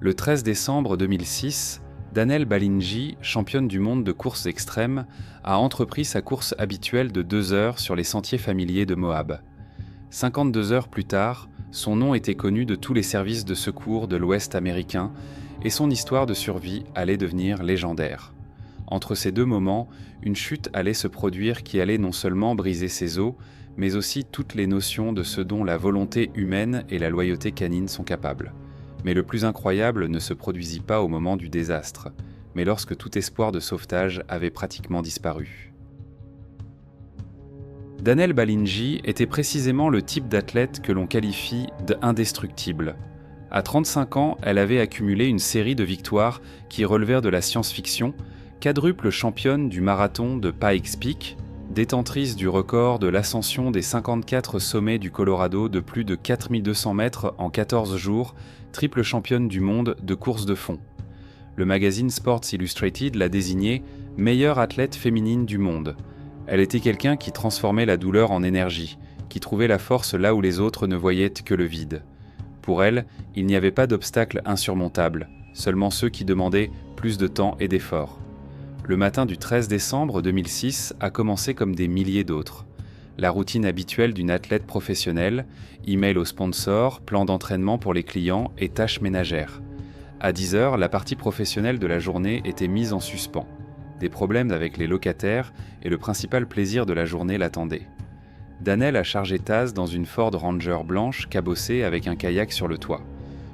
Le 13 décembre 2006, Danelle Balingi, championne du monde de course extrême, a entrepris sa course habituelle de 2 heures sur les sentiers familiers de Moab. 52 heures plus tard, son nom était connu de tous les services de secours de l'Ouest américain et son histoire de survie allait devenir légendaire. Entre ces deux moments, une chute allait se produire qui allait non seulement briser ses os, mais aussi toutes les notions de ce dont la volonté humaine et la loyauté canine sont capables. Mais le plus incroyable ne se produisit pas au moment du désastre, mais lorsque tout espoir de sauvetage avait pratiquement disparu. Danelle Balingi était précisément le type d'athlète que l'on qualifie d'indestructible. À 35 ans, elle avait accumulé une série de victoires qui relevèrent de la science-fiction, quadruple championne du marathon de Pikes Peak, détentrice du record de l'ascension des 54 sommets du Colorado de plus de 4200 mètres en 14 jours, triple championne du monde de course de fond. Le magazine Sports Illustrated l'a désignée meilleure athlète féminine du monde. Elle était quelqu'un qui transformait la douleur en énergie, qui trouvait la force là où les autres ne voyaient que le vide. Pour elle, il n'y avait pas d'obstacles insurmontables, seulement ceux qui demandaient plus de temps et d'efforts. Le matin du 13 décembre 2006 a commencé comme des milliers d'autres. La routine habituelle d'une athlète professionnelle, email aux sponsors, plan d'entraînement pour les clients et tâches ménagères. À 10 heures, la partie professionnelle de la journée était mise en suspens. Des problèmes avec les locataires et le principal plaisir de la journée l'attendaient. Danelle a chargé Taz dans une Ford Ranger blanche cabossée avec un kayak sur le toit.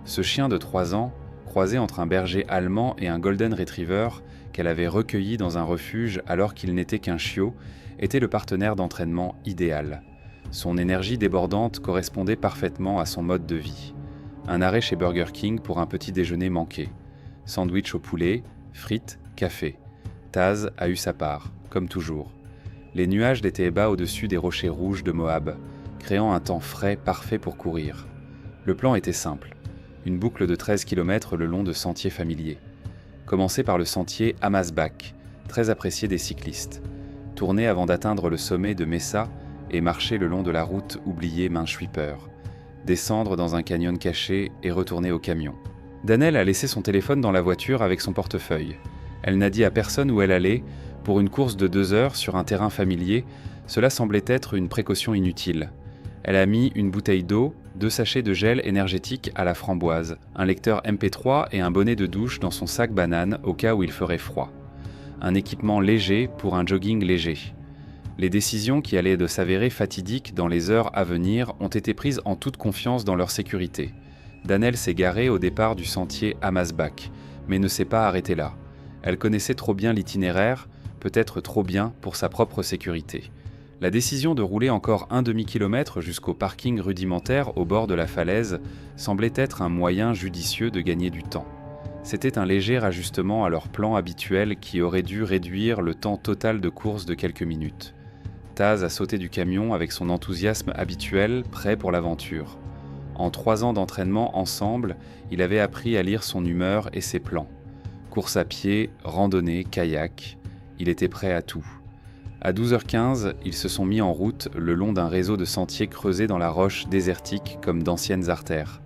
Ce chien de 3 ans, croisé entre un berger allemand et un golden retriever qu'elle avait recueilli dans un refuge alors qu'il n'était qu'un chiot, était le partenaire d'entraînement idéal. Son énergie débordante correspondait parfaitement à son mode de vie. Un arrêt chez Burger King pour un petit déjeuner manqué. Sandwich au poulet, frites, café. Taz a eu sa part, comme toujours. Les nuages étaient bas au-dessus des rochers rouges de Moab, créant un temps frais parfait pour courir. Le plan était simple. Une boucle de 13 km le long de sentiers familiers. Commencer par le sentier Hamasbach, très apprécié des cyclistes. Tourner avant d'atteindre le sommet de Mesa et marcher le long de la route oubliée Minschwipper. Descendre dans un canyon caché et retourner au camion. Danelle a laissé son téléphone dans la voiture avec son portefeuille. Elle n'a dit à personne où elle allait. Pour une course de 2 heures sur un terrain familier, cela semblait être une précaution inutile. Elle a mis une bouteille d'eau, 2 sachets de gel énergétique à la framboise, un lecteur MP3 et un bonnet de douche dans son sac banane au cas où il ferait froid. Un équipement léger pour un jogging léger. Les décisions qui allaient de s'avérer fatidiques dans les heures à venir ont été prises en toute confiance dans leur sécurité. Danelle s'est garée au départ du sentier Hamasbach, mais ne s'est pas arrêtée là. Elle connaissait trop bien l'itinéraire, peut-être trop bien pour sa propre sécurité. La décision de rouler encore un demi-kilomètre jusqu'au parking rudimentaire au bord de la falaise semblait être un moyen judicieux de gagner du temps. C'était un léger ajustement à leur plan habituel qui aurait dû réduire le temps total de course de quelques minutes. Taz a sauté du camion avec son enthousiasme habituel, prêt pour l'aventure. En 3 ans d'entraînement ensemble, il avait appris à lire son humeur et ses plans. Course à pied, randonnée, kayak, il était prêt à tout. À 12h15, ils se sont mis en route le long d'un réseau de sentiers creusés dans la roche désertique comme d'anciennes artères.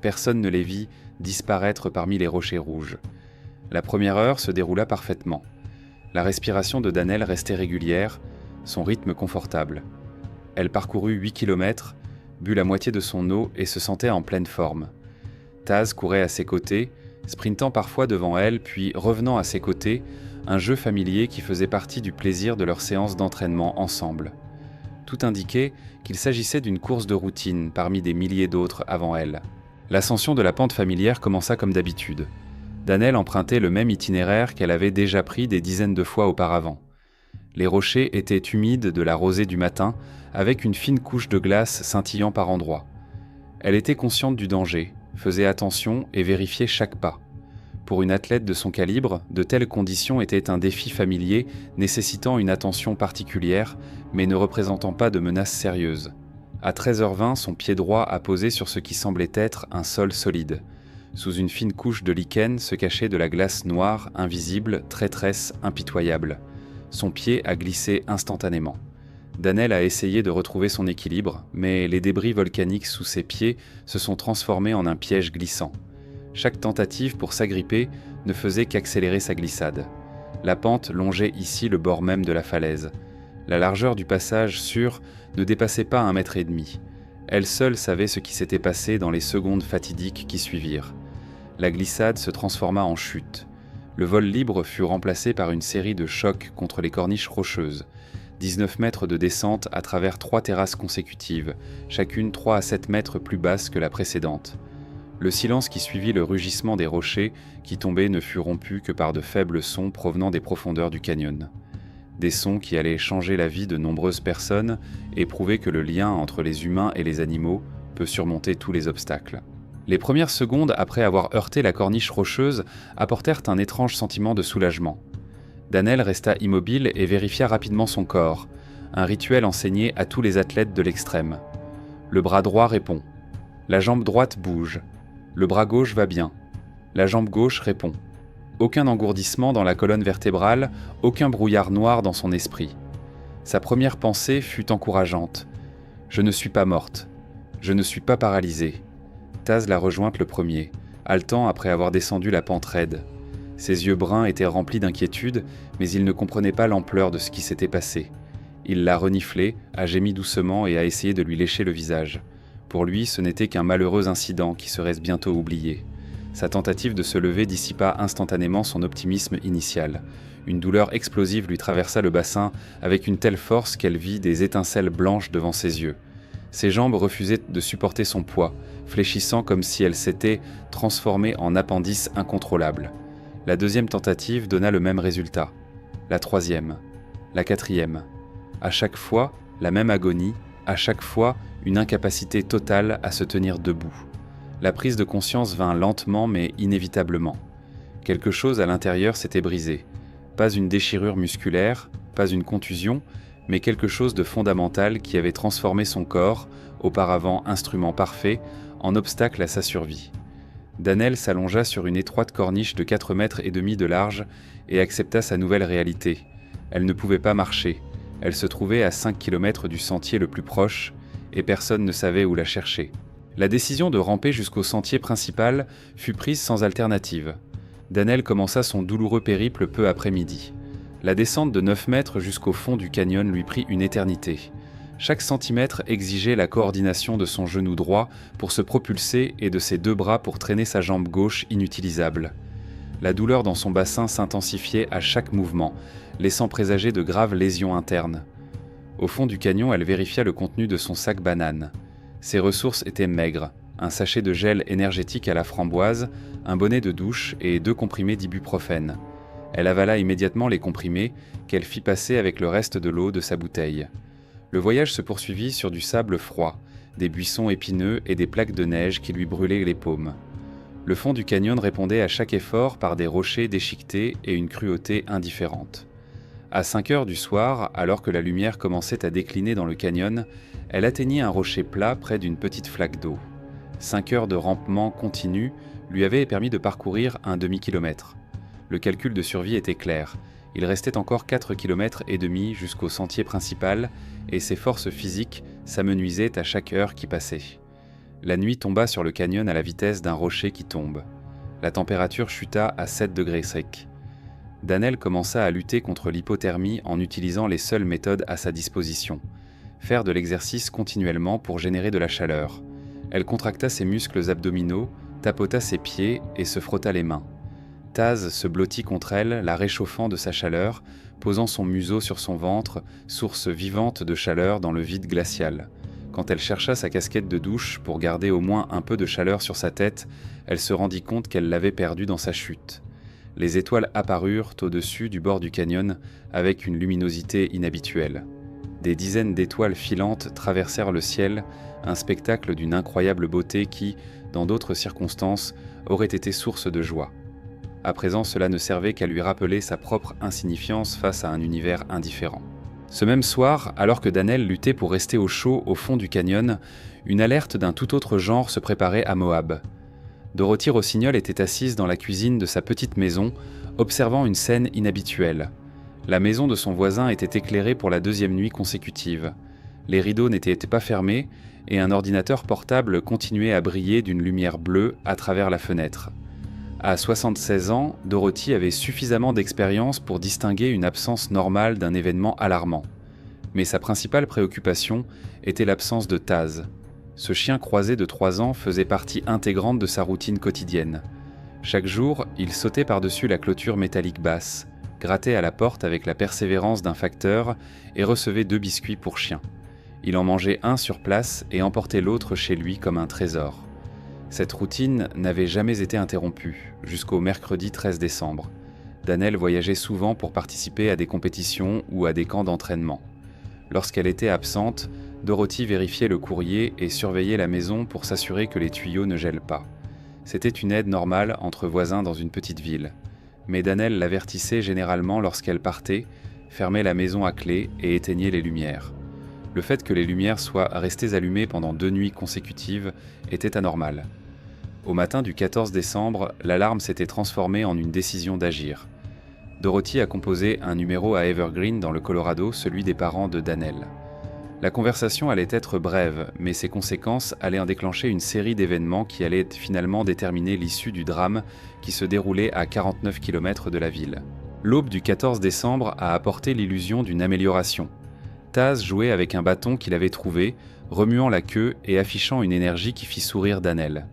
Personne ne les vit disparaître parmi les rochers rouges. La première heure se déroula parfaitement. La respiration de Danelle restait régulière, son rythme confortable. Elle parcourut 8 km, but la moitié de son eau et se sentait en pleine forme. Taz courait à ses côtés, sprintant parfois devant elle puis revenant à ses côtés, un jeu familier qui faisait partie du plaisir de leur séance d'entraînement ensemble. Tout indiquait qu'il s'agissait d'une course de routine parmi des milliers d'autres avant elle. L'ascension de la pente familière commença comme d'habitude. Danelle empruntait le même itinéraire qu'elle avait déjà pris des dizaines de fois auparavant. Les rochers étaient humides de la rosée du matin, avec une fine couche de glace scintillant par endroits. Elle était consciente du danger, faisait attention et vérifiait chaque pas. Pour une athlète de son calibre, de telles conditions étaient un défi familier nécessitant une attention particulière, mais ne représentant pas de menace sérieuse. À 13h20, son pied droit a posé sur ce qui semblait être un sol solide. Sous une fine couche de lichen se cachait de la glace noire, invisible, traîtresse, impitoyable. Son pied a glissé instantanément. Danelle a essayé de retrouver son équilibre, mais les débris volcaniques sous ses pieds se sont transformés en un piège glissant. Chaque tentative pour s'agripper ne faisait qu'accélérer sa glissade. La pente longeait ici le bord même de la falaise. La largeur du passage sûr ne dépassait pas 1,5 m. Elle seule savait ce qui s'était passé dans les secondes fatidiques qui suivirent. La glissade se transforma en chute. Le vol libre fut remplacé par une série de chocs contre les corniches rocheuses. 19 mètres de descente à travers 3 terrasses consécutives, chacune 3 à 7 mètres plus basse que la précédente. Le silence qui suivit le rugissement des rochers qui tombaient ne fut rompu que par de faibles sons provenant des profondeurs du canyon. Des sons qui allaient changer la vie de nombreuses personnes et prouver que le lien entre les humains et les animaux peut surmonter tous les obstacles. Les premières secondes après avoir heurté la corniche rocheuse apportèrent un étrange sentiment de soulagement. Danel resta immobile et vérifia rapidement son corps, un rituel enseigné à tous les athlètes de l'extrême. Le bras droit répond. La jambe droite bouge. Le bras gauche va bien. La jambe gauche répond. Aucun engourdissement dans la colonne vertébrale, aucun brouillard noir dans son esprit. Sa première pensée fut encourageante. Je ne suis pas morte. Je ne suis pas paralysée. Taz la rejoint le premier, haletant après avoir descendu la pente raide. Ses yeux bruns étaient remplis d'inquiétude, mais il ne comprenait pas l'ampleur de ce qui s'était passé. Il l'a reniflé, a gémi doucement et a essayé de lui lécher le visage. Pour lui, ce n'était qu'un malheureux incident qui serait bientôt oublié. Sa tentative de se lever dissipa instantanément son optimisme initial. Une douleur explosive lui traversa le bassin avec une telle force qu'elle vit des étincelles blanches devant ses yeux. Ses jambes refusaient de supporter son poids, fléchissant comme si elles s'étaient transformées en appendices incontrôlables. La deuxième tentative donna le même résultat. La troisième. La quatrième. À chaque fois, la même agonie, à chaque fois, une incapacité totale à se tenir debout. La prise de conscience vint lentement mais inévitablement. Quelque chose à l'intérieur s'était brisé. Pas une déchirure musculaire, pas une contusion, mais quelque chose de fondamental qui avait transformé son corps, auparavant instrument parfait, en obstacle à sa survie. Danel s'allongea sur une étroite corniche de 4,5 mètres de large et accepta sa nouvelle réalité. Elle ne pouvait pas marcher. Elle se trouvait à 5 km du sentier le plus proche et personne ne savait où la chercher. La décision de ramper jusqu'au sentier principal fut prise sans alternative. Danel commença son douloureux périple peu après midi. La descente de 9 mètres jusqu'au fond du canyon lui prit une éternité. Chaque centimètre exigeait la coordination de son genou droit pour se propulser et de ses 2 bras pour traîner sa jambe gauche inutilisable. La douleur dans son bassin s'intensifiait à chaque mouvement, laissant présager de graves lésions internes. Au fond du canyon, elle vérifia le contenu de son sac banane. Ses ressources étaient maigres, un sachet de gel énergétique à la framboise, un bonnet de douche et 2 comprimés d'ibuprofène. Elle avala immédiatement les comprimés qu'elle fit passer avec le reste de l'eau de sa bouteille. Le voyage se poursuivit sur du sable froid, des buissons épineux et des plaques de neige qui lui brûlaient les paumes. Le fond du canyon répondait à chaque effort par des rochers déchiquetés et une cruauté indifférente. À 5 heures du soir, alors que la lumière commençait à décliner dans le canyon, elle atteignit un rocher plat près d'une petite flaque d'eau. 5 heures de rampement continu lui avaient permis de parcourir un demi-kilomètre. Le calcul de survie était clair. Il restait encore 4,5 km jusqu'au sentier principal et ses forces physiques s'amenuisaient à chaque heure qui passait. La nuit tomba sur le canyon à la vitesse d'un rocher qui tombe. La température chuta à 7 degrés secs. Danel commença à lutter contre l'hypothermie en utilisant les seules méthodes à sa disposition. Faire de l'exercice continuellement pour générer de la chaleur. Elle contracta ses muscles abdominaux, tapota ses pieds et se frotta les mains. Taz se blottit contre elle, la réchauffant de sa chaleur, posant son museau sur son ventre, source vivante de chaleur dans le vide glacial. Quand elle chercha sa casquette de douche pour garder au moins un peu de chaleur sur sa tête, elle se rendit compte qu'elle l'avait perdue dans sa chute. Les étoiles apparurent au-dessus du bord du canyon avec une luminosité inhabituelle. Des dizaines d'étoiles filantes traversèrent le ciel, un spectacle d'une incroyable beauté qui, dans d'autres circonstances, aurait été source de joie. À présent, cela ne servait qu'à lui rappeler sa propre insignifiance face à un univers indifférent. Ce même soir, alors que Danel luttait pour rester au chaud au fond du canyon, une alerte d'un tout autre genre se préparait à Moab. Dorothy Rossignol était assise dans la cuisine de sa petite maison, observant une scène inhabituelle. La maison de son voisin était éclairée pour la 2e nuit consécutive. Les rideaux n'étaient pas fermés et un ordinateur portable continuait à briller d'une lumière bleue à travers la fenêtre. À 76 ans, Dorothy avait suffisamment d'expérience pour distinguer une absence normale d'un événement alarmant. Mais sa principale préoccupation était l'absence de Taz. Ce chien croisé de 3 ans faisait partie intégrante de sa routine quotidienne. Chaque jour, il sautait par-dessus la clôture métallique basse, grattait à la porte avec la persévérance d'un facteur et recevait 2 biscuits pour chien. Il en mangeait un sur place et emportait l'autre chez lui comme un trésor. Cette routine n'avait jamais été interrompue, jusqu'au mercredi 13 décembre. Danelle voyageait souvent pour participer à des compétitions ou à des camps d'entraînement. Lorsqu'elle était absente, Dorothy vérifiait le courrier et surveillait la maison pour s'assurer que les tuyaux ne gèlent pas. C'était une aide normale entre voisins dans une petite ville. Mais Danelle l'avertissait généralement lorsqu'elle partait, fermait la maison à clé et éteignait les lumières. Le fait que les lumières soient restées allumées pendant 2 nuits consécutives était anormal. Au matin du 14 décembre, l'alarme s'était transformée en une décision d'agir. Dorothy a composé un numéro à Evergreen dans le Colorado, celui des parents de Danelle. La conversation allait être brève, mais ses conséquences allaient en déclencher une série d'événements qui allaient finalement déterminer l'issue du drame qui se déroulait à 49 km de la ville. L'aube du 14 décembre a apporté l'illusion d'une amélioration. Taz jouait avec un bâton qu'il avait trouvé, remuant la queue et affichant une énergie qui fit sourire Danelle.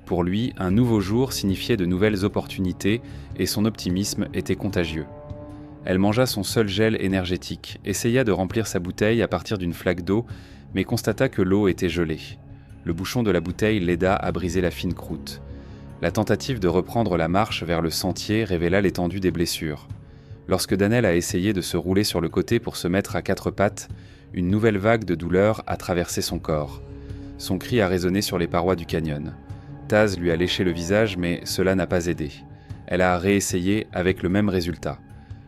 Pour lui, un nouveau jour signifiait de nouvelles opportunités et son optimisme était contagieux. Elle mangea son seul gel énergétique, essaya de remplir sa bouteille à partir d'une flaque d'eau, mais constata que l'eau était gelée. Le bouchon de la bouteille l'aida à briser la fine croûte. La tentative de reprendre la marche vers le sentier révéla l'étendue des blessures. Lorsque Danelle a essayé de se rouler sur le côté pour se mettre à 4 pattes, une nouvelle vague de douleur a traversé son corps. Son cri a résonné sur les parois du canyon. Taz lui a léché le visage, mais cela n'a pas aidé. Elle a réessayé avec le même résultat.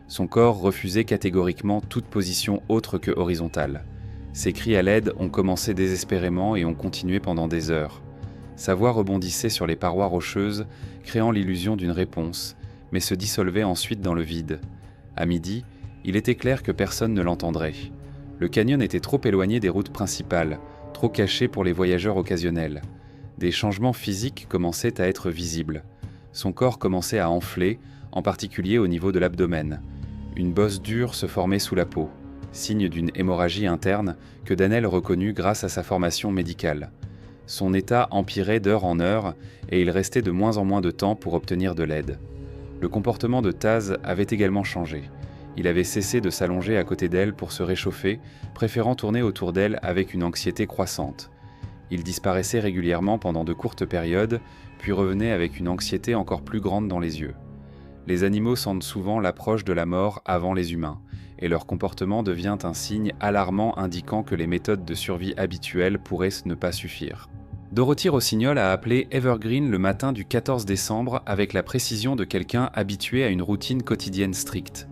Son corps refusait catégoriquement toute position autre que horizontale. Ses cris à l'aide ont commencé désespérément et ont continué pendant des heures. Sa voix rebondissait sur les parois rocheuses, créant l'illusion d'une réponse, mais se dissolvait ensuite dans le vide. À midi, il était clair que personne ne l'entendrait. Le canyon était trop éloigné des routes principales, trop caché pour les voyageurs occasionnels. Des changements physiques commençaient à être visibles. Son corps commençait à enfler, en particulier au niveau de l'abdomen. Une bosse dure se formait sous la peau, signe d'une hémorragie interne que Danelle reconnut grâce à sa formation médicale. Son état empirait d'heure en heure et il restait de moins en moins de temps pour obtenir de l'aide. Le comportement de Taz avait également changé. Il avait cessé de s'allonger à côté d'elle pour se réchauffer, préférant tourner autour d'elle avec une anxiété croissante. Il disparaissait régulièrement pendant de courtes périodes, puis revenait avec une anxiété encore plus grande dans les yeux. Les animaux sentent souvent l'approche de la mort avant les humains, et leur comportement devient un signe alarmant indiquant que les méthodes de survie habituelles pourraient ne pas suffire. Dorothy Rossignol a appelé Evergreen le matin du 14 décembre avec la précision de quelqu'un habitué à une routine quotidienne stricte.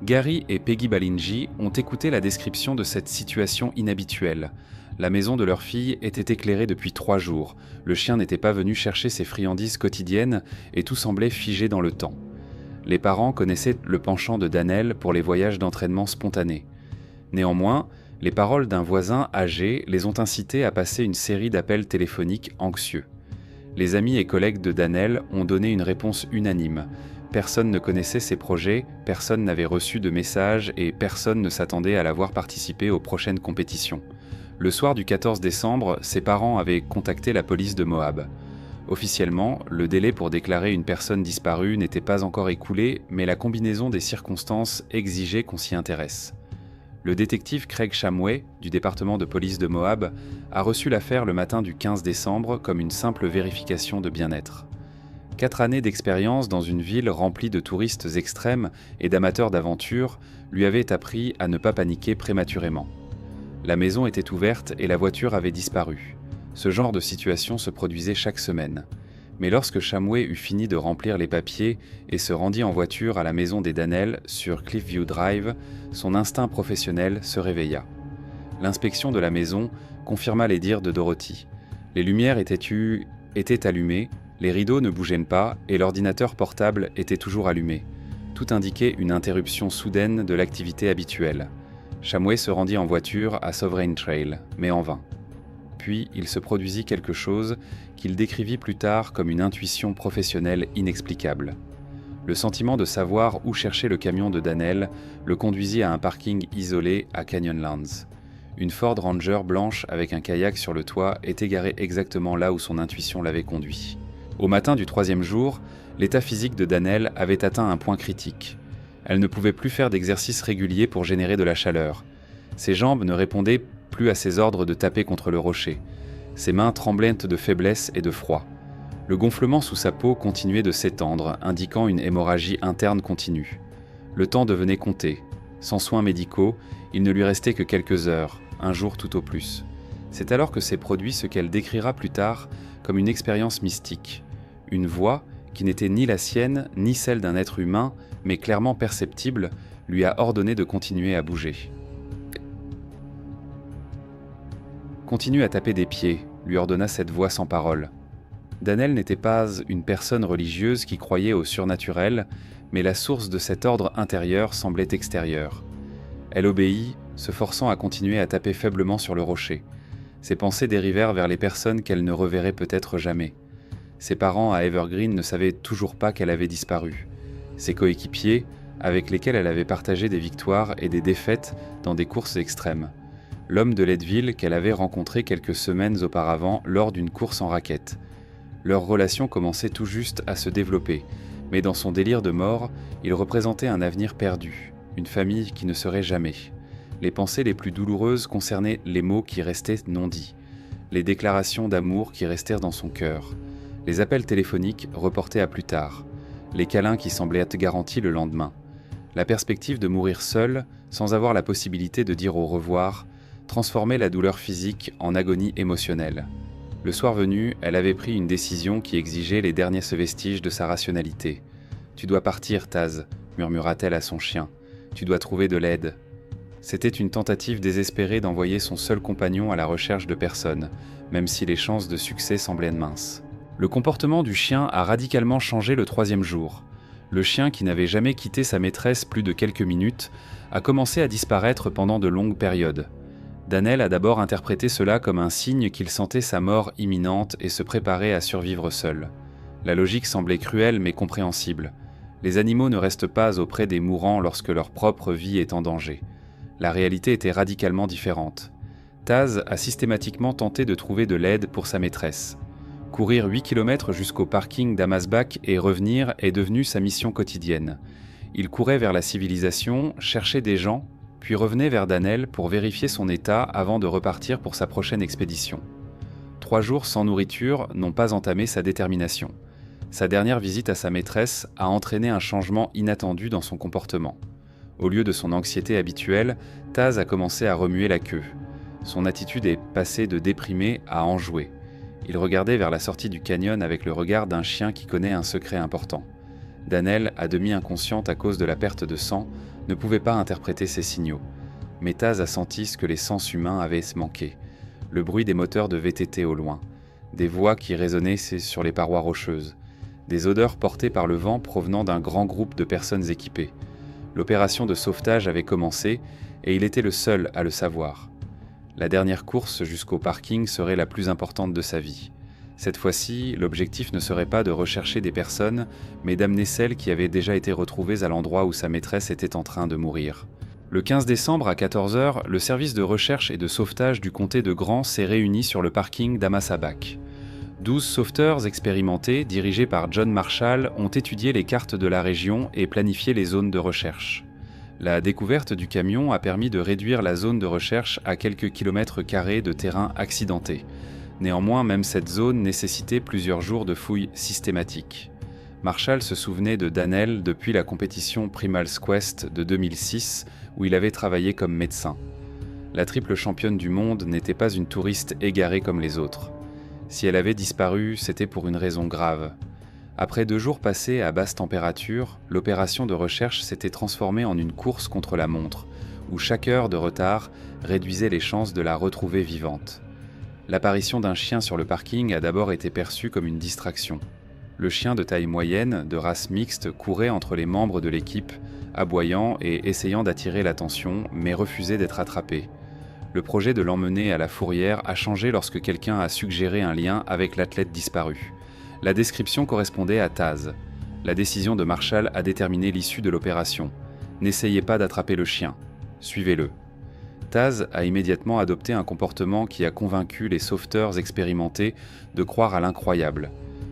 Gary et Peggy Balinji ont écouté la description de cette situation inhabituelle. La maison de leur fille était éclairée depuis 3 jours, le chien n'était pas venu chercher ses friandises quotidiennes et tout semblait figé dans le temps. Les parents connaissaient le penchant de Danelle pour les voyages d'entraînement spontanés. Néanmoins, les paroles d'un voisin âgé les ont incités à passer une série d'appels téléphoniques anxieux. Les amis et collègues de Danelle ont donné une réponse unanime. Personne ne connaissait ses projets, personne n'avait reçu de message et personne ne s'attendait à la voir participer aux prochaines compétitions. Le soir du 14 décembre, ses parents avaient contacté la police de Moab. Officiellement, le délai pour déclarer une personne disparue n'était pas encore écoulé, mais la combinaison des circonstances exigeait qu'on s'y intéresse. Le détective Craig Shamway, du département de police de Moab, a reçu l'affaire le matin du 15 décembre comme une simple vérification de bien-être. 4 années d'expérience dans une ville remplie de touristes extrêmes et d'amateurs d'aventure lui avaient appris à ne pas paniquer prématurément. La maison était ouverte et la voiture avait disparu. Ce genre de situation se produisait chaque semaine. Mais lorsque Shamway eut fini de remplir les papiers et se rendit en voiture à la maison des Danelle sur Cliffview Drive, son instinct professionnel se réveilla. L'inspection de la maison confirma les dires de Dorothy. Les lumières étaient allumées, les rideaux ne bougeaient pas et l'ordinateur portable était toujours allumé. Tout indiquait une interruption soudaine de l'activité habituelle. Shamway se rendit en voiture à Sovereign Trail, mais en vain. puis il se produisit quelque chose qu'il décrivit plus tard comme une intuition professionnelle inexplicable. Le sentiment de savoir où chercher le camion de Danell le conduisit à un parking isolé à Canyonlands. Une Ford Ranger blanche avec un kayak sur le toit était garée exactement là où son intuition l'avait conduit. Au matin du 3e jour, l'état physique de Danell avait atteint un point critique. Elle ne pouvait plus faire d'exercice régulier pour générer de la chaleur. Ses jambes ne répondaient plus à ses ordres de taper contre le rocher. Ses mains tremblaient de faiblesse et de froid. Le gonflement sous sa peau continuait de s'étendre, indiquant une hémorragie interne continue. Le temps devenait compté. Sans soins médicaux, il ne lui restait que quelques heures, un jour tout au plus. C'est alors que s'est produit ce qu'elle décrira plus tard comme une expérience mystique. Une voix, qui n'était ni la sienne, ni celle d'un être humain, mais clairement perceptible, lui a ordonné de continuer à bouger. « Continue à taper des pieds », lui ordonna cette voix sans parole. Danell n'était pas une personne religieuse qui croyait au surnaturel, mais la source de cet ordre intérieur semblait extérieure. Elle obéit, se forçant à continuer à taper faiblement sur le rocher. Ses pensées dérivèrent vers les personnes qu'elle ne reverrait peut-être jamais. Ses parents à Evergreen ne savaient toujours pas qu'elle avait disparu. Ses coéquipiers, avec lesquels elle avait partagé des victoires et des défaites dans des courses extrêmes. L'homme de Leadville qu'elle avait rencontré quelques semaines auparavant lors d'une course en raquette. Leur relation commençait tout juste à se développer, mais dans son délire de mort, il représentait un avenir perdu, une famille qui ne serait jamais. Les pensées les plus douloureuses concernaient les mots qui restaient non dits, les déclarations d'amour qui restèrent dans son cœur, les appels téléphoniques reportés à plus tard, les câlins qui semblaient être garantis le lendemain, la perspective de mourir seule, sans avoir la possibilité de dire au revoir, transformait la douleur physique en agonie émotionnelle. Le soir venu, elle avait pris une décision qui exigeait les derniers vestiges de sa rationalité. « Tu dois partir, Taz », murmura-t-elle à son chien. « Tu dois trouver de l'aide. » C'était une tentative désespérée d'envoyer son seul compagnon à la recherche de personne, même si les chances de succès semblaient minces. Le comportement du chien a radicalement changé le 3e jour. Le chien, qui n'avait jamais quitté sa maîtresse plus de quelques minutes, a commencé à disparaître pendant de longues périodes. Danell a d'abord interprété cela comme un signe qu'il sentait sa mort imminente et se préparait à survivre seul. La logique semblait cruelle mais compréhensible. Les animaux ne restent pas auprès des mourants lorsque leur propre vie est en danger. La réalité était radicalement différente. Taz a systématiquement tenté de trouver de l'aide pour sa maîtresse. Courir 8 km jusqu'au parking d'Amasbach et revenir est devenu sa mission quotidienne. Il courait vers la civilisation, cherchait des gens, puis revenait vers Danell pour vérifier son état avant de repartir pour sa prochaine expédition. 3 jours sans nourriture n'ont pas entamé sa détermination. Sa dernière visite à sa maîtresse a entraîné un changement inattendu dans son comportement. Au lieu de son anxiété habituelle, Taz a commencé à remuer la queue. Son attitude est passée de déprimé à enjoué. Il regardait vers la sortie du canyon avec le regard d'un chien qui connaît un secret important. Danell, à demi inconsciente à cause de la perte de sang, ne pouvait pas interpréter ces signaux. Mais Taz a senti ce que les sens humains avaient manqué. Le bruit des moteurs de VTT au loin, des voix qui résonnaient sur les parois rocheuses, des odeurs portées par le vent provenant d'un grand groupe de personnes équipées. L'opération de sauvetage avait commencé et il était le seul à le savoir. La dernière course jusqu'au parking serait la plus importante de sa vie. Cette fois-ci, l'objectif ne serait pas de rechercher des personnes, mais d'amener celles qui avaient déjà été retrouvées à l'endroit où sa maîtresse était en train de mourir. Le 15 décembre à 14 h, le service de recherche et de sauvetage du comté de Grant s'est réuni sur le parking d'Amasbach. 12 sauveteurs expérimentés, dirigés par John Marshall, ont étudié les cartes de la région et planifié les zones de recherche. La découverte du camion a permis de réduire la zone de recherche à quelques kilomètres carrés de terrain accidenté. Néanmoins, même cette zone nécessitait plusieurs jours de fouilles systématiques. Marshall se souvenait de Danell depuis la compétition Primal's Quest de 2006, où il avait travaillé comme médecin. La triple championne du monde n'était pas une touriste égarée comme les autres. Si elle avait disparu, c'était pour une raison grave. Après 2 jours passés à basse température, l'opération de recherche s'était transformée en une course contre la montre, où chaque heure de retard réduisait les chances de la retrouver vivante. L'apparition d'un chien sur le parking a d'abord été perçue comme une distraction. Le chien de taille moyenne, de race mixte, courait entre les membres de l'équipe, aboyant et essayant d'attirer l'attention, mais refusait d'être attrapé. Le projet de l'emmener à la fourrière a changé lorsque quelqu'un a suggéré un lien avec l'athlète disparu. La description correspondait à Taz. La décision de Marshall a déterminé l'issue de l'opération. N'essayez pas d'attraper le chien. Suivez-le. Taz a immédiatement adopté un comportement qui a convaincu les sauveteurs expérimentés de croire à l'incroyable.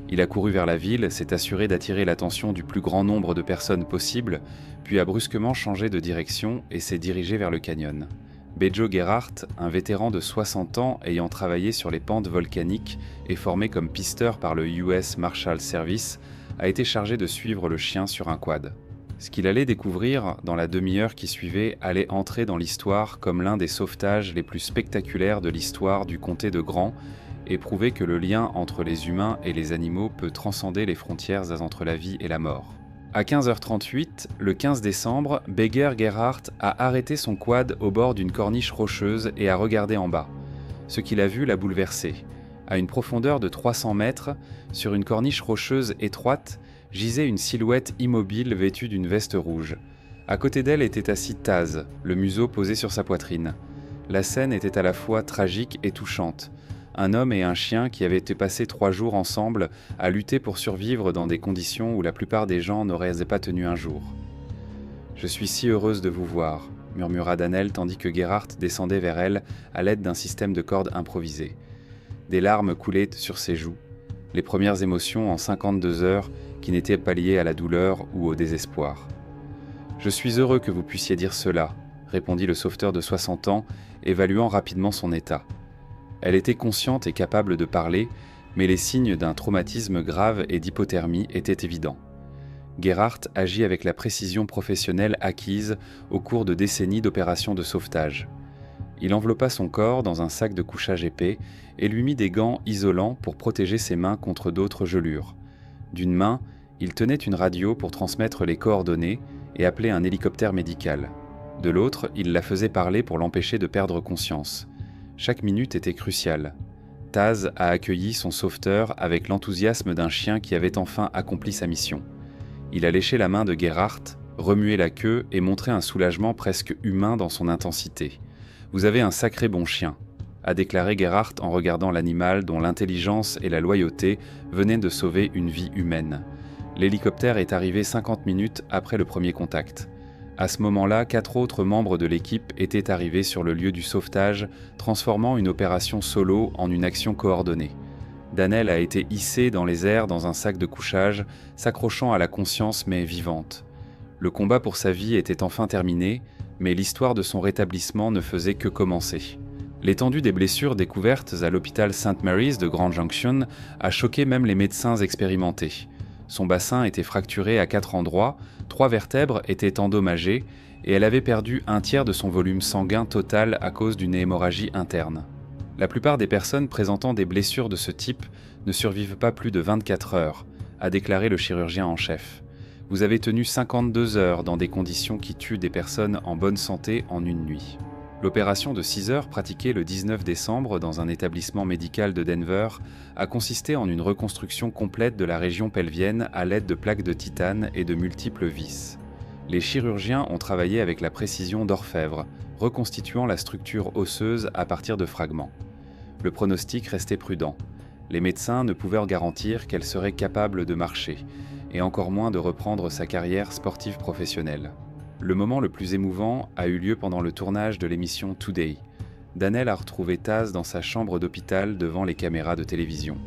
Il a couru vers la ville, s'est assuré d'attirer l'attention du plus grand nombre de personnes possible, puis a brusquement changé de direction et s'est dirigé vers le canyon. Bejo Gerhardt, un vétéran de 60 ans ayant travaillé sur les pentes volcaniques et formé comme pisteur par le US Marshal Service, a été chargé de suivre le chien sur un quad. Ce qu'il allait découvrir dans la demi-heure qui suivait allait entrer dans l'histoire comme l'un des sauvetages les plus spectaculaires de l'histoire du comté de Grant et prouver que le lien entre les humains et les animaux peut transcender les frontières entre la vie et la mort. À 15h38, le 15 décembre, Bejo Gerhardt a arrêté son quad au bord d'une corniche rocheuse et a regardé en bas. Ce qu'il a vu l'a bouleversé. À une profondeur de 300 mètres, sur une corniche rocheuse étroite, gisait une silhouette immobile vêtue d'une veste rouge. À côté d'elle était assis Taz, le museau posé sur sa poitrine. La scène était à la fois tragique et touchante. Un homme et un chien qui avaient été passés 3 jours ensemble à lutter pour survivre dans des conditions où la plupart des gens n'auraient pas tenu un jour. « Je suis si heureuse de vous voir », murmura Dannel tandis que Gerhardt descendait vers elle à l'aide d'un système de cordes improvisé. Des larmes coulaient sur ses joues, les premières émotions en 52 heures qui n'étaient pas liées à la douleur ou au désespoir. « Je suis heureux que vous puissiez dire cela », répondit le sauveteur de 60 ans, évaluant rapidement son état. Elle était consciente et capable de parler, mais les signes d'un traumatisme grave et d'hypothermie étaient évidents. Gerhardt agit avec la précision professionnelle acquise au cours de décennies d'opérations de sauvetage. Il enveloppa son corps dans un sac de couchage épais et lui mit des gants isolants pour protéger ses mains contre d'autres gelures. D'une main, il tenait une radio pour transmettre les coordonnées et appeler un hélicoptère médical. De l'autre, il la faisait parler pour l'empêcher de perdre conscience. Chaque minute était cruciale. Taz a accueilli son sauveteur avec l'enthousiasme d'un chien qui avait enfin accompli sa mission. Il a léché la main de Gerhardt, remué la queue et montré un soulagement presque humain dans son intensité. « Vous avez un sacré bon chien », a déclaré Gerhardt en regardant l'animal dont l'intelligence et la loyauté venaient de sauver une vie humaine. L'hélicoptère est arrivé 50 minutes après le premier contact. À ce moment-là, 4 autres membres de l'équipe étaient arrivés sur le lieu du sauvetage, transformant une opération solo en une action coordonnée. Dannel a été hissé dans les airs dans un sac de couchage, s'accrochant à la conscience mais vivante. Le combat pour sa vie était enfin terminé, mais l'histoire de son rétablissement ne faisait que commencer. L'étendue des blessures découvertes à l'hôpital St. Mary's de Grand Junction a choqué même les médecins expérimentés. Son bassin était fracturé à 4 endroits, 3 vertèbres étaient endommagées et elle avait perdu un tiers de son volume sanguin total à cause d'une hémorragie interne. La plupart des personnes présentant des blessures de ce type ne survivent pas plus de 24 heures, a déclaré le chirurgien en chef. Vous avez tenu 52 heures dans des conditions qui tuent des personnes en bonne santé en une nuit. L'opération de 6 heures pratiquée le 19 décembre dans un établissement médical de Denver a consisté en une reconstruction complète de la région pelvienne à l'aide de plaques de titane et de multiples vis. Les chirurgiens ont travaillé avec la précision d'orfèvre, reconstituant la structure osseuse à partir de fragments. Le pronostic restait prudent. Les médecins ne pouvaient garantir qu'elle serait capable de marcher, et encore moins de reprendre sa carrière sportive professionnelle. Le moment le plus émouvant a eu lieu pendant le tournage de l'émission Today. Dannel a retrouvé Taz dans sa chambre d'hôpital devant les caméras de télévision.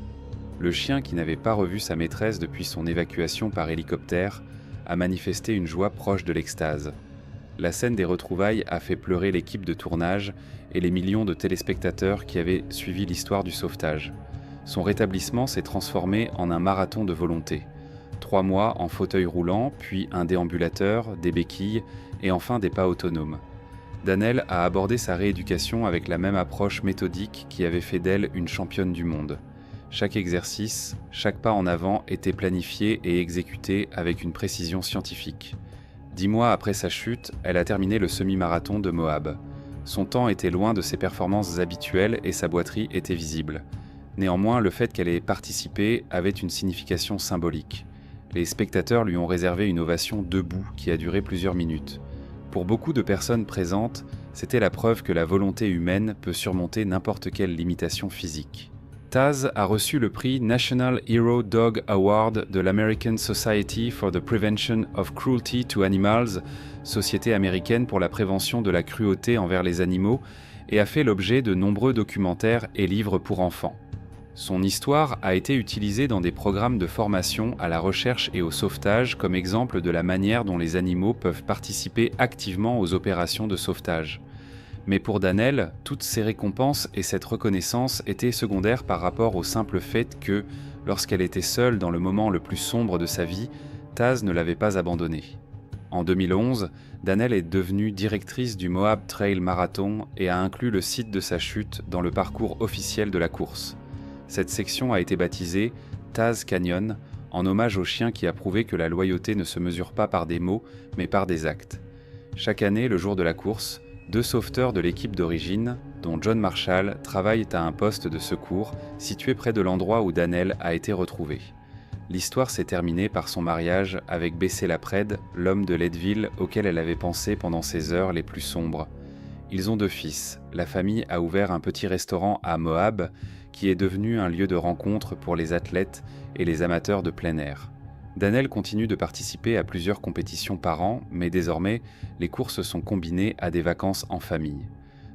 Le chien, qui n'avait pas revu sa maîtresse depuis son évacuation par hélicoptère, a manifesté une joie proche de l'extase. La scène des retrouvailles a fait pleurer l'équipe de tournage et les millions de téléspectateurs qui avaient suivi l'histoire du sauvetage. Son rétablissement s'est transformé en un marathon de volonté. 3 mois en fauteuil roulant, puis un déambulateur, des béquilles et enfin des pas autonomes. Dannel a abordé sa rééducation avec la même approche méthodique qui avait fait d'elle une championne du monde. Chaque exercice, chaque pas en avant était planifié et exécuté avec une précision scientifique. 10 mois après sa chute, elle a terminé le semi-marathon de Moab. Son temps était loin de ses performances habituelles et sa boiterie était visible. Néanmoins, le fait qu'elle ait participé avait une signification symbolique. Les spectateurs lui ont réservé une ovation debout qui a duré plusieurs minutes. pour beaucoup de personnes présentes, c'était la preuve que la volonté humaine peut surmonter n'importe quelle limitation physique. Taz a reçu le prix National Hero Dog Award de l'American Society for the Prevention of Cruelty to Animals, société américaine pour la prévention de la cruauté envers les animaux, et a fait l'objet de nombreux documentaires et livres pour enfants. Son histoire a été utilisée dans des programmes de formation à la recherche et au sauvetage comme exemple de la manière dont les animaux peuvent participer activement aux opérations de sauvetage. Mais pour Danelle, toutes ces récompenses et cette reconnaissance étaient secondaires par rapport au simple fait que, lorsqu'elle était seule dans le moment le plus sombre de sa vie, Taz ne l'avait pas abandonnée. En 2011, Danelle est devenue directrice du Moab Trail Marathon et a inclus le site de sa chute dans le parcours officiel de la course. Cette section a été baptisée Taz Canyon, en hommage au chien qui a prouvé que la loyauté ne se mesure pas par des mots, mais par des actes. Chaque année, le jour de la course, 2 sauveteurs de l'équipe d'origine, dont John Marshall, travaillent à un poste de secours situé près de l'endroit où Danelle a été retrouvée. L'histoire s'est terminée par son mariage avec Bessé Lapred, l'homme de Leadville auquel elle avait pensé pendant ses heures les plus sombres. Ils ont 2 fils. La famille a ouvert un petit restaurant à Moab, qui est devenu un lieu de rencontre pour les athlètes et les amateurs de plein air. Danelle continue de participer à plusieurs compétitions par an, mais désormais, les courses sont combinées à des vacances en famille.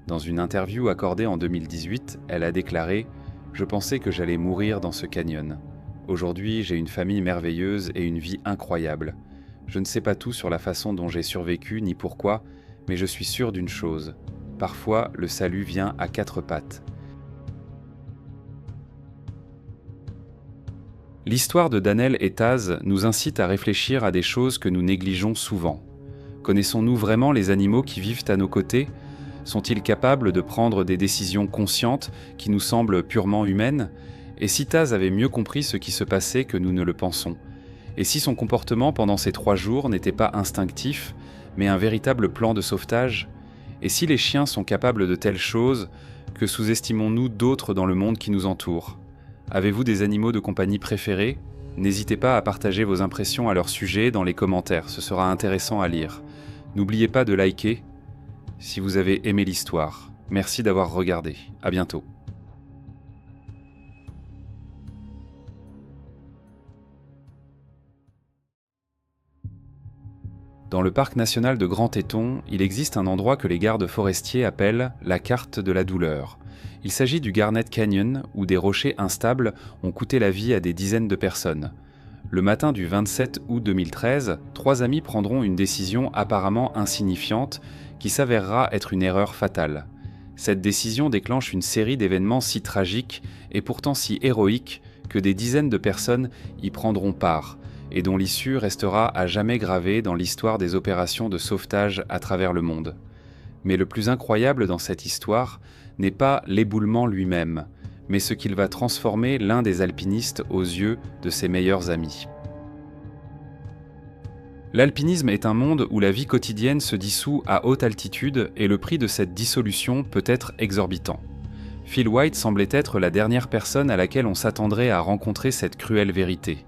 Dans une interview accordée en 2018, elle a déclaré « Je pensais que j'allais mourir dans ce canyon. Aujourd'hui, j'ai une famille merveilleuse et une vie incroyable. Je ne sais pas tout sur la façon dont j'ai survécu ni pourquoi, mais je suis sûr d'une chose. Parfois, le salut vient à 4 pattes. » L'histoire de Danelle et Taz nous incite à réfléchir à des choses que nous négligeons souvent. Connaissons-nous vraiment les animaux qui vivent à nos côtés ? Sont-ils capables de prendre des décisions conscientes qui nous semblent purement humaines ? Et si Taz avait mieux compris ce qui se passait que nous ne le pensons ? Et si son comportement pendant ces 3 jours n'était pas instinctif, mais un véritable plan de sauvetage ? Et si les chiens sont capables de telles choses, que sous-estimons-nous d'autres dans le monde qui nous entoure ? Avez-vous des animaux de compagnie préférés ? N'hésitez pas à partager vos impressions à leur sujet dans les commentaires, ce sera intéressant à lire. N'oubliez pas de liker si vous avez aimé l'histoire. Merci d'avoir regardé. À bientôt. Dans le parc national de Grand Teton, il existe un endroit que les gardes forestiers appellent la carte de la douleur. Il s'agit du Garnet Canyon, où des rochers instables ont coûté la vie à des dizaines de personnes. Le matin du 27 août 2013, 3 amis prendront une décision apparemment insignifiante qui s'avérera être une erreur fatale. Cette décision déclenche une série d'événements si tragiques et pourtant si héroïques que des dizaines de personnes y prendront part, et dont l'issue restera à jamais gravée dans l'histoire des opérations de sauvetage à travers le monde. Mais le plus incroyable dans cette histoire n'est pas l'éboulement lui-même, mais ce qu'il va transformer l'un des alpinistes aux yeux de ses meilleurs amis. L'alpinisme est un monde où la vie quotidienne se dissout à haute altitude et le prix de cette dissolution peut être exorbitant. Phil White semblait être la dernière personne à laquelle on s'attendrait à rencontrer cette cruelle vérité.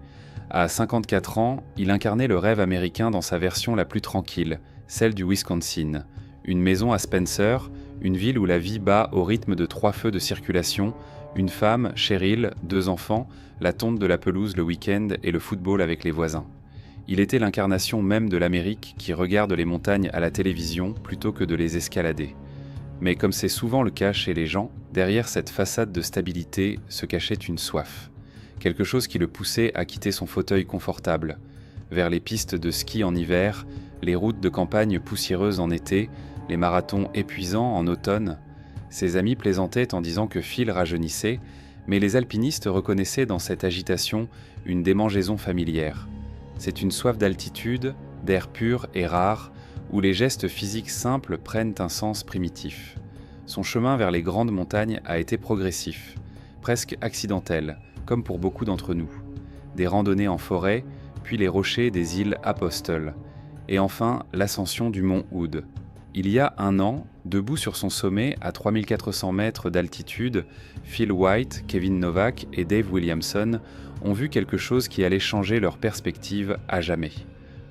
À 54 ans, il incarnait le rêve américain dans sa version la plus tranquille, celle du Wisconsin. Une maison à Spencer, une ville où la vie bat au rythme de 3 feux de circulation, une femme, Cheryl, 2 enfants, la tonte de la pelouse le week-end et le football avec les voisins. Il était l'incarnation même de l'Amérique qui regarde les montagnes à la télévision plutôt que de les escalader. Mais comme c'est souvent le cas chez les gens, derrière cette façade de stabilité se cachait une soif. Quelque chose qui le poussait à quitter son fauteuil confortable, vers les pistes de ski en hiver, les routes de campagne poussiéreuses en été, les marathons épuisants en automne. Ses amis plaisantaient en disant que Phil rajeunissait, mais les alpinistes reconnaissaient dans cette agitation une démangeaison familière. C'est une soif d'altitude, d'air pur et rare, où les gestes physiques simples prennent un sens primitif. Son chemin vers les grandes montagnes a été progressif, presque accidentel, comme pour beaucoup d'entre nous. Des randonnées en forêt, puis les rochers des îles Apostles, et enfin l'ascension du mont Hood. Il y a 1 an, debout sur son sommet à 3400 mètres d'altitude, Phil White, Kevin Novak et Dave Williamson ont vu quelque chose qui allait changer leur perspective à jamais.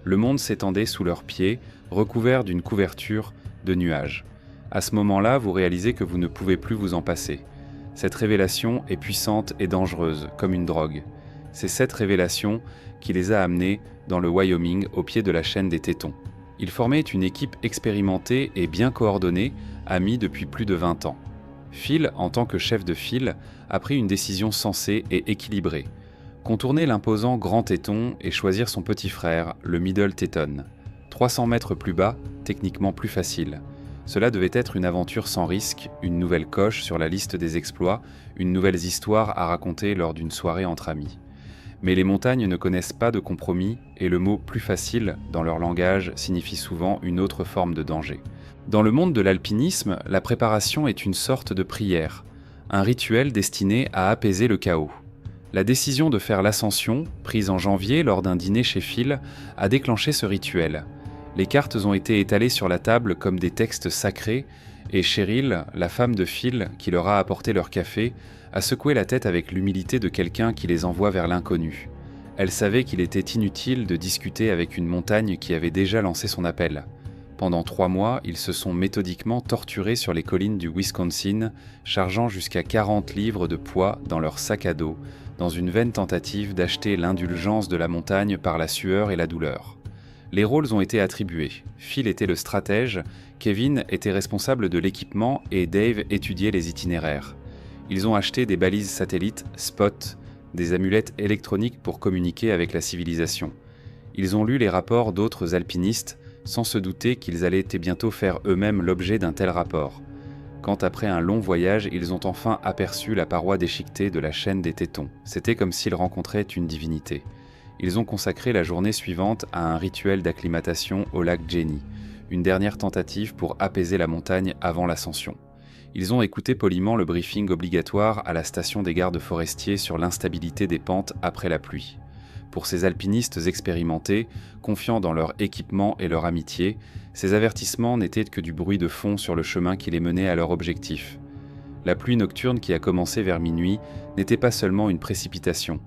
Le monde s'étendait sous leurs pieds, recouvert d'une couverture de nuages. À ce moment-là, vous réalisez que vous ne pouvez plus vous en passer. Cette révélation est puissante et dangereuse, comme une drogue. C'est cette révélation qui les a amenés dans le Wyoming, au pied de la chaîne des Tétons. Ils formaient une équipe expérimentée et bien coordonnée, amis depuis plus de 20 ans. Phil, en tant que chef de file, a pris une décision sensée et équilibrée. Contourner l'imposant Grand Téton et choisir son petit frère, le Middle Téton. 300 mètres plus bas, techniquement plus facile. Cela devait être une aventure sans risque, une nouvelle coche sur la liste des exploits, une nouvelle histoire à raconter lors d'une soirée entre amis. Mais les montagnes ne connaissent pas de compromis et le mot « plus facile » dans leur langage signifie souvent une autre forme de danger. Dans le monde de l'alpinisme, la préparation est une sorte de prière, un rituel destiné à apaiser le chaos. La décision de faire l'ascension, prise en janvier lors d'un dîner chez Phil, a déclenché ce rituel. Les cartes ont été étalées sur la table comme des textes sacrés, et Cheryl, la femme de Phil, qui leur a apporté leur café, a secoué la tête avec l'humilité de quelqu'un qui les envoie vers l'inconnu. Elle savait qu'il était inutile de discuter avec une montagne qui avait déjà lancé son appel. Pendant 3 mois, ils se sont méthodiquement torturés sur les collines du Wisconsin, chargeant jusqu'à 40 livres de poids dans leur sac à dos, dans une vaine tentative d'acheter l'indulgence de la montagne par la sueur et la douleur. Les rôles ont été attribués. Phil était le stratège, Kevin était responsable de l'équipement et Dave étudiait les itinéraires. Ils ont acheté des balises satellites, Spot, des amulettes électroniques pour communiquer avec la civilisation. Ils ont lu les rapports d'autres alpinistes, sans se douter qu'ils allaient bientôt faire eux-mêmes l'objet d'un tel rapport. Quand après un long voyage, ils ont enfin aperçu la paroi déchiquetée de la chaîne des Tétons. C'était comme s'ils rencontraient une divinité. Ils ont consacré la journée suivante à un rituel d'acclimatation au lac Jenny, une dernière tentative pour apaiser la montagne avant l'ascension. Ils ont écouté poliment le briefing obligatoire à la station des gardes forestiers sur l'instabilité des pentes après la pluie. Pour ces alpinistes expérimentés, confiants dans leur équipement et leur amitié, ces avertissements n'étaient que du bruit de fond sur le chemin qui les menait à leur objectif. La pluie nocturne qui a commencé vers minuit n'était pas seulement une précipitation.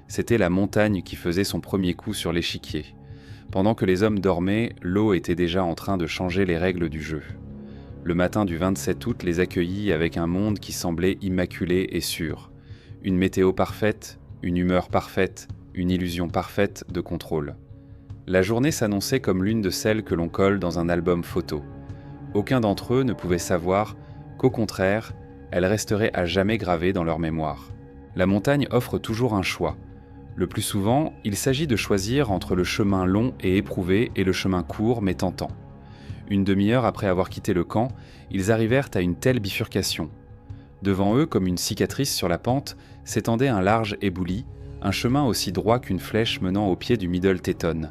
C'était la montagne qui faisait son premier coup sur l'échiquier. Pendant que les hommes dormaient, l'eau était déjà en train de changer les règles du jeu. Le matin du 27 août les accueillit avec un monde qui semblait immaculé et sûr. Une météo parfaite, une humeur parfaite, une illusion parfaite de contrôle. La journée s'annonçait comme l'une de celles que l'on colle dans un album photo. Aucun d'entre eux ne pouvait savoir qu'au contraire, elle resterait à jamais gravée dans leur mémoire. La montagne offre toujours un choix. Le plus souvent, il s'agit de choisir entre le chemin long et éprouvé et le chemin court mais tentant. Une demi-heure après avoir quitté le camp, ils arrivèrent à une telle bifurcation. Devant eux, comme une cicatrice sur la pente, s'étendait un large éboulis, un chemin aussi droit qu'une flèche menant au pied du Middle Téton.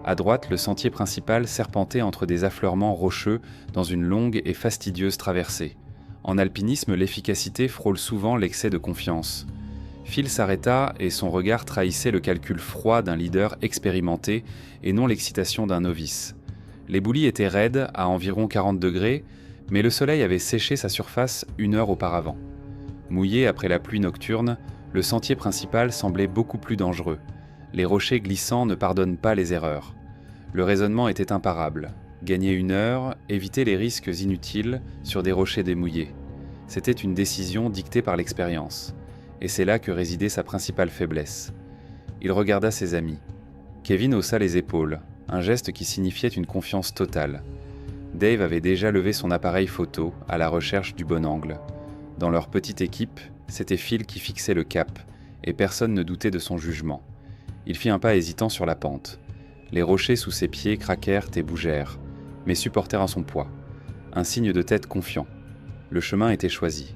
À droite, le sentier principal serpentait entre des affleurements rocheux dans une longue et fastidieuse traversée. En alpinisme, l'efficacité frôle souvent l'excès de confiance. Phil s'arrêta et son regard trahissait le calcul froid d'un leader expérimenté et non l'excitation d'un novice. L'éboulis était raide, à environ 40 degrés, mais le soleil avait séché sa surface 1 heure auparavant. Mouillé après la pluie nocturne, le sentier principal semblait beaucoup plus dangereux. Les rochers glissants ne pardonnent pas les erreurs. Le raisonnement était imparable. Gagner 1 heure, éviter les risques inutiles sur des rochers démouillés. C'était une décision dictée par l'expérience. Et c'est là que résidait sa principale faiblesse. Il regarda ses amis. Kevin haussa les épaules, un geste qui signifiait une confiance totale. Dave avait déjà levé son appareil photo à la recherche du bon angle. Dans leur petite équipe, c'était Phil qui fixait le cap, et personne ne doutait de son jugement. Il fit un pas hésitant sur la pente. Les rochers sous ses pieds craquèrent et bougèrent, mais supportèrent à son poids. Un signe de tête confiant. Le chemin était choisi.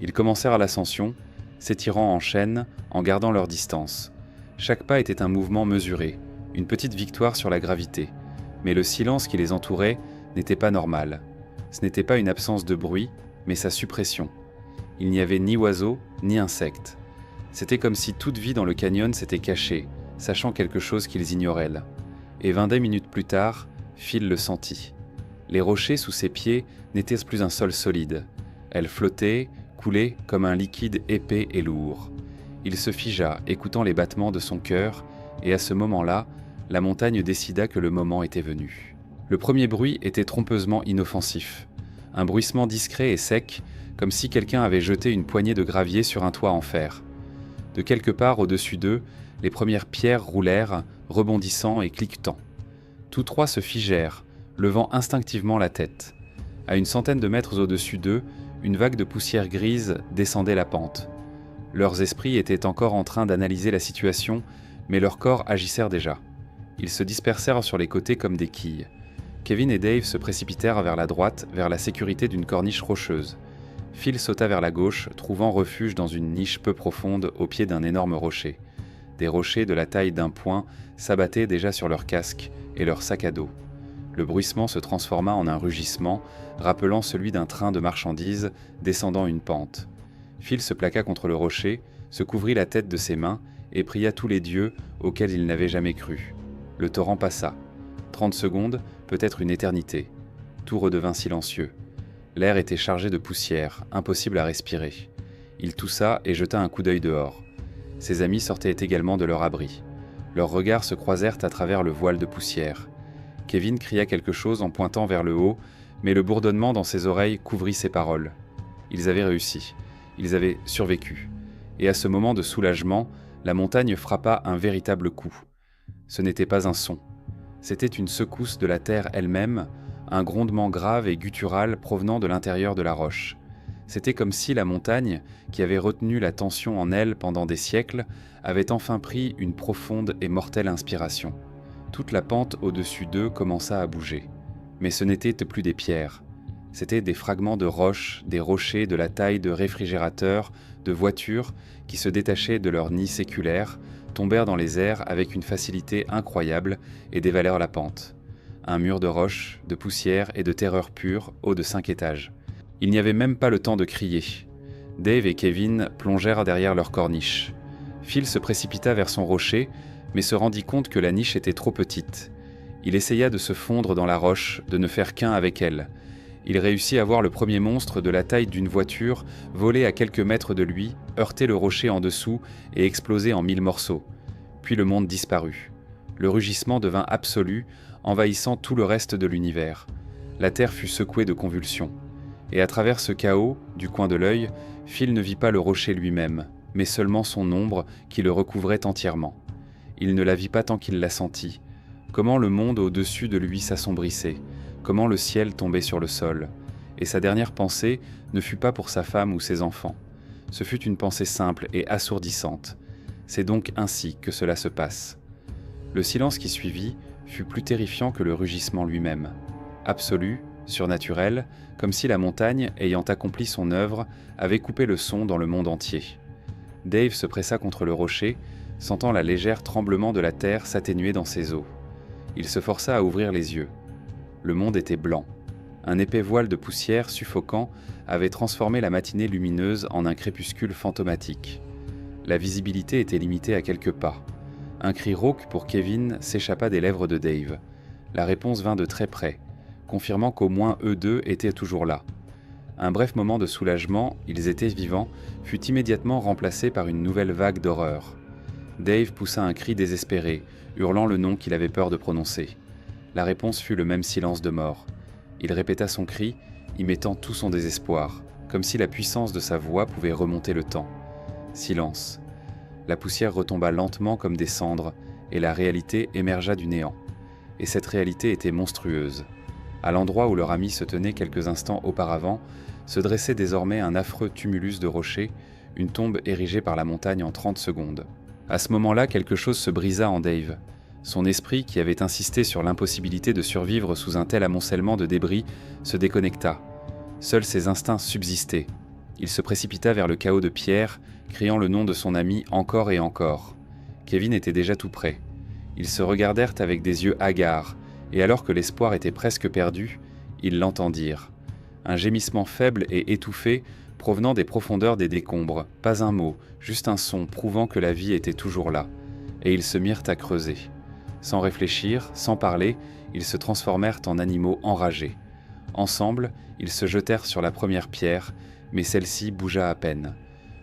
Ils commencèrent l'ascension, s'étirant en chaîne, en gardant leur distance. Chaque pas était un mouvement mesuré, une petite victoire sur la gravité. Mais le silence qui les entourait n'était pas normal. Ce n'était pas une absence de bruit, mais sa suppression. Il n'y avait ni oiseaux, ni insectes. C'était comme si toute vie dans le canyon s'était cachée, sachant quelque chose qu'ils ignoraient là. Et 22 minutes plus tard, Phil le sentit. Les rochers sous ses pieds n'étaient plus un sol solide. Elles flottaient, coulaient comme un liquide épais et lourd. Il se figea, écoutant les battements de son cœur, et à ce moment-là, la montagne décida que le moment était venu. Le premier bruit était trompeusement inoffensif. Un bruissement discret et sec, comme si quelqu'un avait jeté une poignée de gravier sur un toit en fer. De quelque part au-dessus d'eux, les premières pierres roulèrent, rebondissant et cliquetant. Tous trois se figèrent, levant instinctivement la tête. À une centaine de mètres au-dessus d'eux, une vague de poussière grise descendait la pente. Leurs esprits étaient encore en train d'analyser la situation, mais leurs corps agissèrent déjà. Ils se dispersèrent sur les côtés comme des quilles. Kevin et Dave se précipitèrent vers la droite, vers la sécurité d'une corniche rocheuse. Phil sauta vers la gauche, trouvant refuge dans une niche peu profonde au pied d'un énorme rocher. Des rochers de la taille d'un poing s'abattaient déjà sur leurs casques et leurs sacs à dos. Le bruissement se transforma en un rugissement, rappelant celui d'un train de marchandises descendant une pente. Phil se plaqua contre le rocher, se couvrit la tête de ses mains et pria tous les dieux auxquels il n'avait jamais cru. Le torrent passa. 30 secondes, peut-être une éternité. Tout redevint silencieux. L'air était chargé de poussière, impossible à respirer. Il toussa et jeta un coup d'œil dehors. Ses amis sortaient également de leur abri. Leurs regards se croisèrent à travers le voile de poussière. Kevin cria quelque chose en pointant vers le haut, mais le bourdonnement dans ses oreilles couvrit ses paroles. Ils avaient réussi. Ils avaient survécu. Et à ce moment de soulagement, la montagne frappa un véritable coup. Ce n'était pas un son. C'était une secousse de la terre elle-même, un grondement grave et guttural provenant de l'intérieur de la roche. C'était comme si la montagne, qui avait retenu la tension en elle pendant des siècles, avait enfin pris une profonde et mortelle inspiration. Toute la pente au-dessus d'eux commença à bouger. Mais ce n'étaient plus des pierres. C'étaient des fragments de roches, des rochers de la taille de réfrigérateurs, de voitures, qui se détachaient de leur nid séculaire, tombèrent dans les airs avec une facilité incroyable et dévalèrent la pente. Un mur de roches, de poussière et de terreur pure, haut de 5 étages. Il n'y avait même pas le temps de crier. Dave et Kevin plongèrent derrière leur corniche. Phil se précipita vers son rocher, mais se rendit compte que la niche était trop petite. Il essaya de se fondre dans la roche, de ne faire qu'un avec elle. Il réussit à voir le premier monstre de la taille d'une voiture voler à quelques mètres de lui, heurter le rocher en dessous et exploser en 1000 morceaux. Puis le monde disparut. Le rugissement devint absolu, envahissant tout le reste de l'univers. La terre fut secouée de convulsions. Et à travers ce chaos, du coin de l'œil, Phil ne vit pas le rocher lui-même, mais seulement son ombre qui le recouvrait entièrement. Il ne la vit pas tant qu'il la sentit. Comment le monde au-dessus de lui s'assombrissait, comment le ciel tombait sur le sol. Et sa dernière pensée ne fut pas pour sa femme ou ses enfants. Ce fut une pensée simple et assourdissante. C'est donc ainsi que cela se passe. Le silence qui suivit fut plus terrifiant que le rugissement lui-même. Absolu, surnaturel, comme si la montagne, ayant accompli son œuvre, avait coupé le son dans le monde entier. Dave se pressa contre le rocher, sentant la légère tremblement de la terre s'atténuer dans ses os. Il se força à ouvrir les yeux. Le monde était blanc. Un épais voile de poussière suffocant avait transformé la matinée lumineuse en un crépuscule fantomatique. La visibilité était limitée à quelques pas. Un cri rauque pour Kevin s'échappa des lèvres de Dave. La réponse vint de très près, confirmant qu'au moins eux deux étaient toujours là. Un bref moment de soulagement, ils étaient vivants, fut immédiatement remplacé par une nouvelle vague d'horreur. Dave poussa un cri désespéré, hurlant le nom qu'il avait peur de prononcer. La réponse fut le même silence de mort. Il répéta son cri, y mettant tout son désespoir, comme si la puissance de sa voix pouvait remonter le temps. Silence. La poussière retomba lentement comme des cendres, et la réalité émergea du néant. Et cette réalité était monstrueuse. À l'endroit où leur ami se tenait quelques instants auparavant, se dressait désormais un affreux tumulus de rochers, une tombe érigée par la montagne en 30 secondes. À ce moment-là, quelque chose se brisa en Dave. Son esprit, qui avait insisté sur l'impossibilité de survivre sous un tel amoncellement de débris, se déconnecta. Seuls ses instincts subsistaient. Il se précipita vers le chaos de pierre, criant le nom de son ami encore et encore. Kevin était déjà tout près. Ils se regardèrent avec des yeux hagards, et alors que l'espoir était presque perdu, ils l'entendirent. Un gémissement faible et étouffé provenant des profondeurs des décombres, pas un mot, juste un son prouvant que la vie était toujours là. Et ils se mirent à creuser. Sans réfléchir, sans parler, ils se transformèrent en animaux enragés. Ensemble, ils se jetèrent sur la première pierre, mais celle-ci bougea à peine.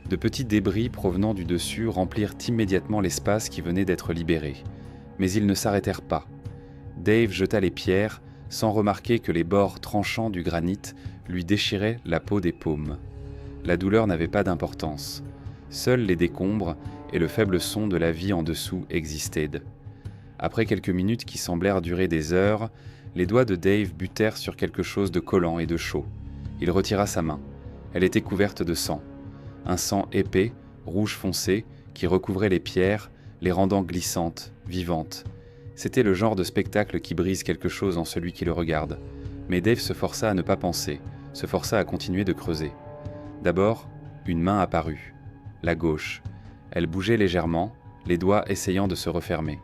De petits débris provenant du dessus remplirent immédiatement l'espace qui venait d'être libéré. Mais ils ne s'arrêtèrent pas. Dave jeta les pierres, sans remarquer que les bords tranchants du granit lui déchiraient la peau des paumes. La douleur n'avait pas d'importance. Seuls les décombres et le faible son de la vie en dessous existaient. Après quelques minutes qui semblèrent durer des heures, les doigts de Dave butèrent sur quelque chose de collant et de chaud. Il retira sa main. Elle était couverte de sang. Un sang épais, rouge foncé, qui recouvrait les pierres, les rendant glissantes, vivantes. C'était le genre de spectacle qui brise quelque chose en celui qui le regarde. Mais Dave se força à ne pas penser, se força à continuer de creuser. D'abord, une main apparut, la gauche. Elle bougeait légèrement, les doigts essayant de se refermer.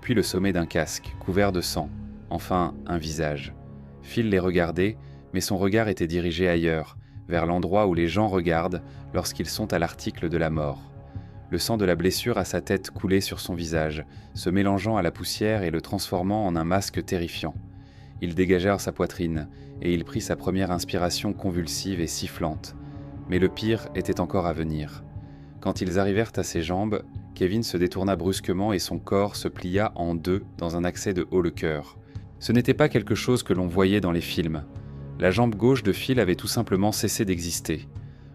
Puis le sommet d'un casque, couvert de sang. Enfin, un visage. Phil les regardait, mais son regard était dirigé ailleurs, vers l'endroit où les gens regardent lorsqu'ils sont à l'article de la mort. Le sang de la blessure à sa tête coulait sur son visage, se mélangeant à la poussière et le transformant en un masque terrifiant. Ils dégagèrent sa poitrine, et il prit sa première inspiration convulsive et sifflante. Mais le pire était encore à venir. Quand ils arrivèrent à ses jambes, Kevin se détourna brusquement et son corps se plia en deux dans un accès de haut-le-cœur. Ce n'était pas quelque chose que l'on voyait dans les films. La jambe gauche de Phil avait tout simplement cessé d'exister.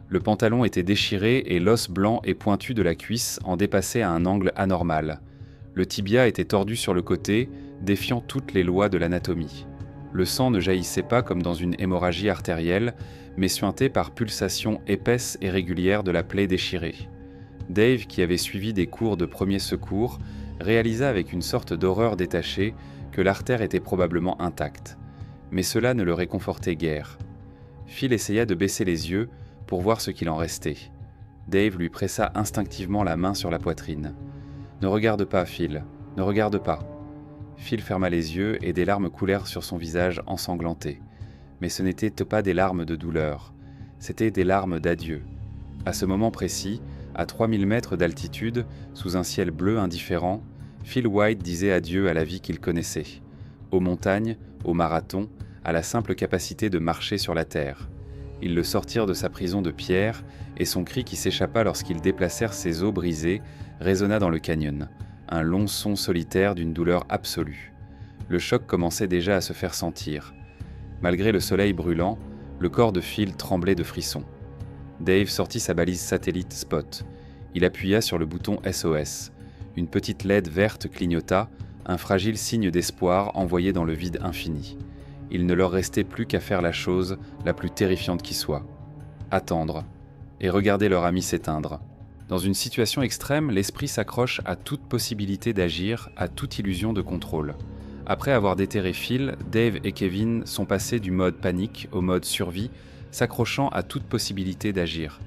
Le pantalon était déchiré et l'os blanc et pointu de la cuisse en dépassait à un angle anormal. Le tibia était tordu sur le côté, défiant toutes les lois de l'anatomie. Le sang ne jaillissait pas comme dans une hémorragie artérielle, mais suintait par pulsations épaisses et régulières de la plaie déchirée. Dave, qui avait suivi des cours de premiers secours, réalisa avec une sorte d'horreur détachée que l'artère était probablement intacte. Mais cela ne le réconfortait guère. Phil essaya de baisser les yeux pour voir ce qu'il en restait. Dave lui pressa instinctivement la main sur la poitrine. « Ne regarde pas, Phil, ne regarde pas. » Phil ferma les yeux et des larmes coulèrent sur son visage ensanglanté. Mais ce n'étaient pas des larmes de douleur, c'étaient des larmes d'adieu. À ce moment précis, à 3000 mètres d'altitude, sous un ciel bleu indifférent, Phil White disait adieu à la vie qu'il connaissait, aux montagnes, au marathon, à la simple capacité de marcher sur la terre. Ils le sortirent de sa prison de pierre, et son cri qui s'échappa lorsqu'ils déplacèrent ses os brisés résonna dans le canyon, un long son solitaire d'une douleur absolue. Le choc commençait déjà à se faire sentir. Malgré le soleil brûlant, le corps de Phil tremblait de frissons. Dave sortit sa balise satellite Spot. Il appuya sur le bouton SOS. Une petite LED verte clignota, un fragile signe d'espoir envoyé dans le vide infini. Il ne leur restait plus qu'à faire la chose la plus terrifiante qui soit. Attendre. Et regarder leur ami s'éteindre. Dans une situation extrême, l'esprit s'accroche à toute possibilité d'agir, à toute illusion de contrôle. Après avoir déterré Phil, Dave et Kevin sont passés du mode panique au mode survie, s'accrochant à toute possibilité d'agir.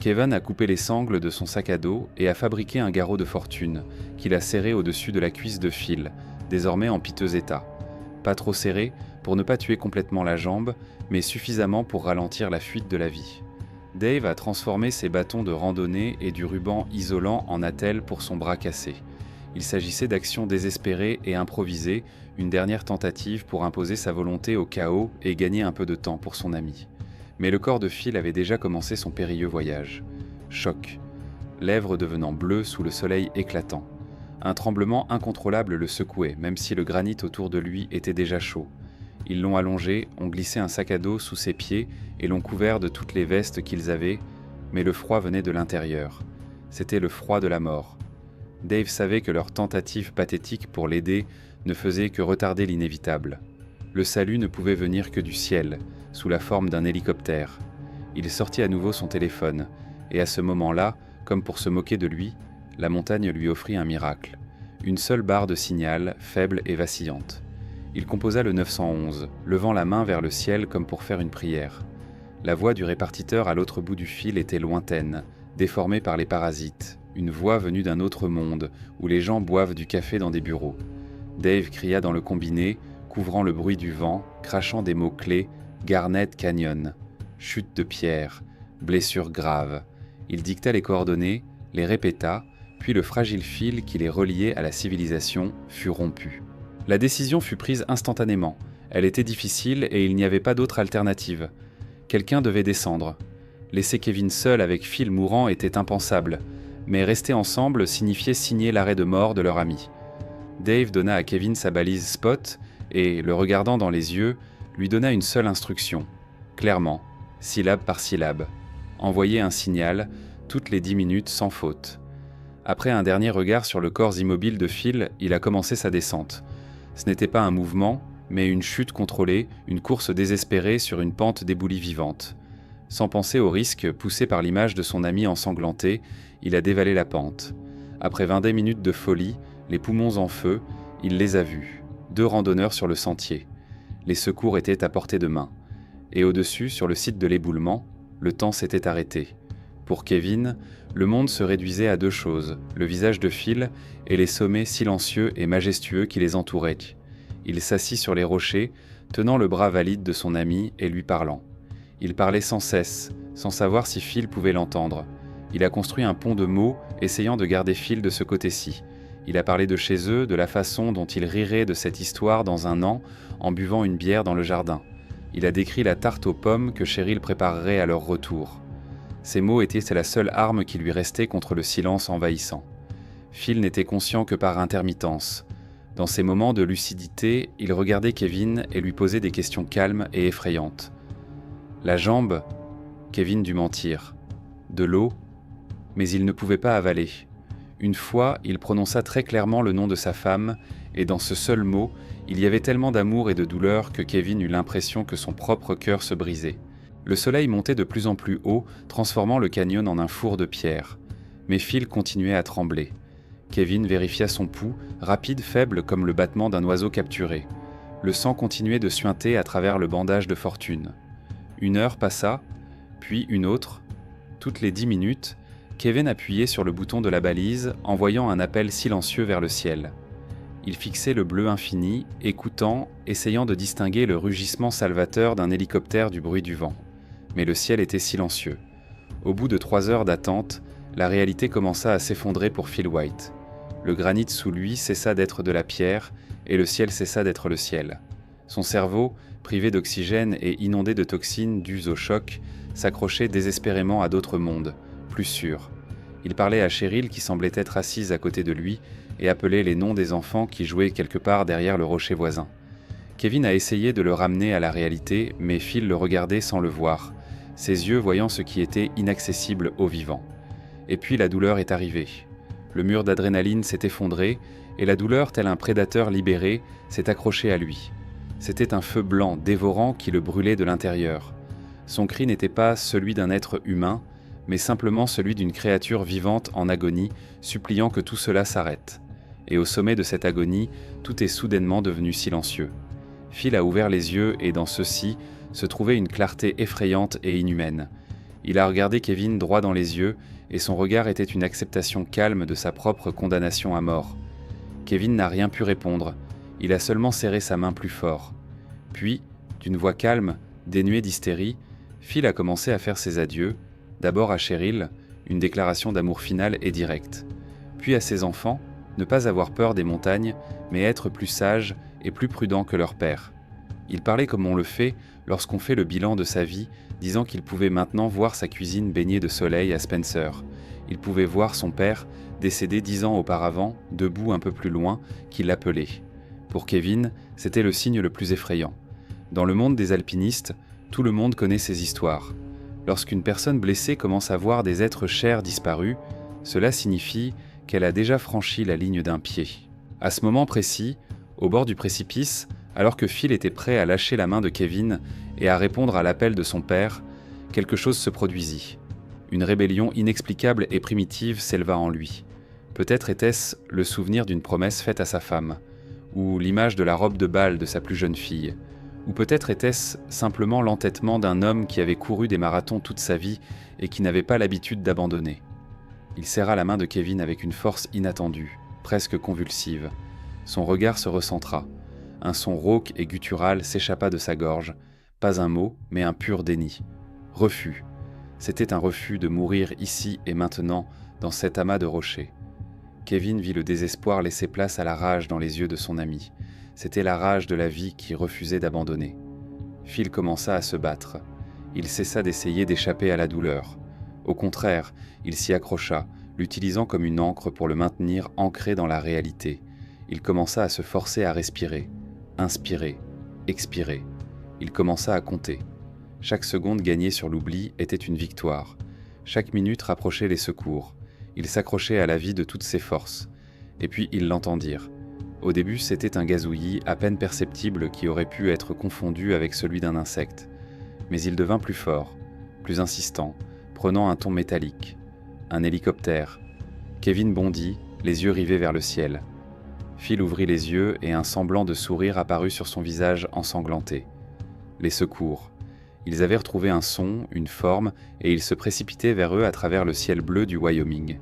Kevin a coupé les sangles de son sac à dos et a fabriqué un garrot de fortune, qu'il a serré au-dessus de la cuisse de Phil, désormais en piteux état. Pas trop serré pour ne pas tuer complètement la jambe, mais suffisamment pour ralentir la fuite de la vie. Dave a transformé ses bâtons de randonnée et du ruban isolant en attelle pour son bras cassé. Il s'agissait d'actions désespérées et improvisées, une dernière tentative pour imposer sa volonté au chaos et gagner un peu de temps pour son ami. Mais le corps de Phil avait déjà commencé son périlleux voyage. Choc. Lèvres devenant bleues sous le soleil éclatant. Un tremblement incontrôlable le secouait, même si le granit autour de lui était déjà chaud. Ils l'ont allongé, ont glissé un sac à dos sous ses pieds et l'ont couvert de toutes les vestes qu'ils avaient, mais le froid venait de l'intérieur. C'était le froid de la mort. Dave savait que leur tentative pathétique pour l'aider ne faisait que retarder l'inévitable. Le salut ne pouvait venir que du ciel, sous la forme d'un hélicoptère. Il sortit à nouveau son téléphone, et à ce moment-là, comme pour se moquer de lui, la montagne lui offrit un miracle. Une seule barre de signal, faible et vacillante. Il composa le 911, levant la main vers le ciel comme pour faire une prière. La voix du répartiteur à l'autre bout du fil était lointaine, déformée par les parasites, une voix venue d'un autre monde, où les gens boivent du café dans des bureaux. Dave cria dans le combiné, couvrant le bruit du vent, crachant des mots clés, Garnet Canyon, chute de pierre, blessure grave. Il dicta les coordonnées, les répéta, puis le fragile fil qui les reliait à la civilisation fut rompu. La décision fut prise instantanément. Elle était difficile et il n'y avait pas d'autre alternative. Quelqu'un devait descendre. Laisser Kevin seul avec Phil mourant était impensable, mais rester ensemble signifiait signer l'arrêt de mort de leur ami. Dave donna à Kevin sa balise Spot et, le regardant dans les yeux, lui donna une seule instruction, clairement, syllabe par syllabe. Envoyer un signal, toutes les 10 minutes sans faute. Après un dernier regard sur le corps immobile de Phil, il a commencé sa descente. Ce n'était pas un mouvement, mais une chute contrôlée, une course désespérée sur une pente d'éboulis vivante. Sans penser au risque, poussé par l'image de son ami ensanglanté, il a dévalé la pente. Après 22 minutes de folie, les poumons en feu, il les a vus. 2 randonneurs sur le sentier. Les secours étaient à portée de main. Et au-dessus, sur le site de l'éboulement, le temps s'était arrêté. Pour Kevin, le monde se réduisait à 2 choses, le visage de Phil et les sommets silencieux et majestueux qui les entouraient. Il s'assit sur les rochers, tenant le bras valide de son ami et lui parlant. Il parlait sans cesse, sans savoir si Phil pouvait l'entendre. Il a construit un pont de mots, essayant de garder Phil de ce côté-ci. Il a parlé de chez eux, de la façon dont ils riraient de cette histoire dans 1 an, en buvant une bière dans le jardin. Il a décrit la tarte aux pommes que Cheryl préparerait à leur retour. Ces mots étaient la seule arme qui lui restait contre le silence envahissant. Phil n'était conscient que par intermittence. Dans ces moments de lucidité, il regardait Kevin et lui posait des questions calmes et effrayantes. La jambe, Kevin dut mentir. De l'eau, mais il ne pouvait pas avaler. Une fois, il prononça très clairement le nom de sa femme, et dans ce seul mot, il y avait tellement d'amour et de douleur que Kevin eut l'impression que son propre cœur se brisait. Le soleil montait de plus en plus haut, transformant le canyon en un four de pierre. Mais Phil continuait à trembler. Kevin vérifia son pouls, rapide, faible comme le battement d'un oiseau capturé. Le sang continuait de suinter à travers le bandage de fortune. 1 heure passa, puis une autre. Toutes les 10 minutes, Kevin appuyait sur le bouton de la balise, envoyant un appel silencieux vers le ciel. Il fixait le bleu infini, écoutant, essayant de distinguer le rugissement salvateur d'un hélicoptère du bruit du vent. Mais le ciel était silencieux. Au bout de 3 heures d'attente, la réalité commença à s'effondrer pour Phil White. Le granit sous lui cessa d'être de la pierre, et le ciel cessa d'être le ciel. Son cerveau, privé d'oxygène et inondé de toxines dues au choc, s'accrochait désespérément à d'autres mondes, plus sûrs. Il parlait à Cheryl qui semblait être assise à côté de lui et appelait les noms des enfants qui jouaient quelque part derrière le rocher voisin. Kevin a essayé de le ramener à la réalité, mais Phil le regardait sans le voir, ses yeux voyant ce qui était inaccessible aux vivants. Et puis la douleur est arrivée. Le mur d'adrénaline s'est effondré, et la douleur, tel un prédateur libéré, s'est accrochée à lui. C'était un feu blanc, dévorant, qui le brûlait de l'intérieur. Son cri n'était pas celui d'un être humain, mais simplement celui d'une créature vivante en agonie, suppliant que tout cela s'arrête. Et au sommet de cette agonie, tout est soudainement devenu silencieux. Phil a ouvert les yeux et dans ceux-ci se trouvait une clarté effrayante et inhumaine. Il a regardé Kevin droit dans les yeux et son regard était une acceptation calme de sa propre condamnation à mort. Kevin n'a rien pu répondre, il a seulement serré sa main plus fort. Puis, d'une voix calme, dénuée d'hystérie, Phil a commencé à faire ses adieux, d'abord à Cheryl, une déclaration d'amour finale et directe. Puis à ses enfants, ne pas avoir peur des montagnes, mais être plus sages et plus prudents que leur père. Il parlait comme on le fait lorsqu'on fait le bilan de sa vie, disant qu'il pouvait maintenant voir sa cuisine baignée de soleil à Spencer. Il pouvait voir son père, décédé 10 ans auparavant, debout un peu plus loin, qui l'appelait. Pour Kevin, c'était le signe le plus effrayant. Dans le monde des alpinistes, tout le monde connaît ces histoires. Lorsqu'une personne blessée commence à voir des êtres chers disparus, cela signifie qu'elle a déjà franchi la ligne d'un pied. À ce moment précis, au bord du précipice, alors que Phil était prêt à lâcher la main de Kevin et à répondre à l'appel de son père, quelque chose se produisit. Une rébellion inexplicable et primitive s'éleva en lui. Peut-être était-ce le souvenir d'une promesse faite à sa femme, ou l'image de la robe de bal de sa plus jeune fille, ou peut-être était-ce simplement l'entêtement d'un homme qui avait couru des marathons toute sa vie et qui n'avait pas l'habitude d'abandonner. Il serra la main de Kevin avec une force inattendue, presque convulsive. Son regard se recentra. Un son rauque et guttural s'échappa de sa gorge. Pas un mot, mais un pur déni. Refus. C'était un refus de mourir ici et maintenant, dans cet amas de rochers. Kevin vit le désespoir laisser place à la rage dans les yeux de son ami. C'était la rage de la vie qui refusait d'abandonner. Phil commença à se battre. Il cessa d'essayer d'échapper à la douleur. Au contraire, il s'y accrocha, l'utilisant comme une ancre pour le maintenir ancré dans la réalité. Il commença à se forcer à respirer, inspirer, expirer. Il commença à compter. Chaque seconde gagnée sur l'oubli était une victoire. Chaque minute rapprochait les secours. Il s'accrochait à la vie de toutes ses forces. Et puis ils l'entendirent. Au début, c'était un gazouillis à peine perceptible qui aurait pu être confondu avec celui d'un insecte. Mais il devint plus fort, plus insistant, prenant un ton métallique. Un hélicoptère. Kevin bondit, les yeux rivés vers le ciel. Phil ouvrit les yeux et un semblant de sourire apparut sur son visage ensanglanté. Les secours. Ils avaient retrouvé un son, une forme, et ils se précipitaient vers eux à travers le ciel bleu du Wyoming.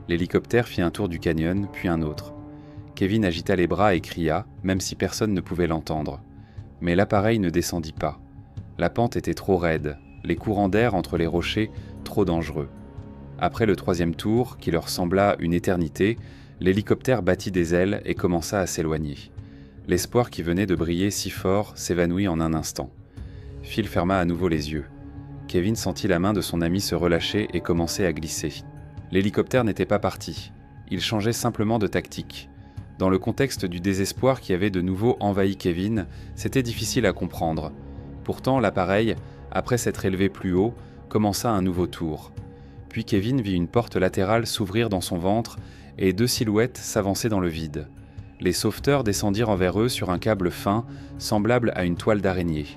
L'hélicoptère fit un tour du canyon, puis un autre. Kevin agita les bras et cria, même si personne ne pouvait l'entendre. Mais l'appareil ne descendit pas. La pente était trop raide, les courants d'air entre les rochers trop dangereux. Après le troisième tour, qui leur sembla une éternité, l'hélicoptère battit des ailes et commença à s'éloigner. L'espoir qui venait de briller si fort s'évanouit en un instant. Phil ferma à nouveau les yeux. Kevin sentit la main de son ami se relâcher et commencer à glisser. L'hélicoptère n'était pas parti. Il changeait simplement de tactique. Dans le contexte du désespoir qui avait de nouveau envahi Kevin, c'était difficile à comprendre. Pourtant, l'appareil, après s'être élevé plus haut, commença un nouveau tour. Puis Kevin vit une porte latérale s'ouvrir dans son ventre et deux silhouettes s'avancer dans le vide. Les sauveteurs descendirent envers eux sur un câble fin, semblable à une toile d'araignée.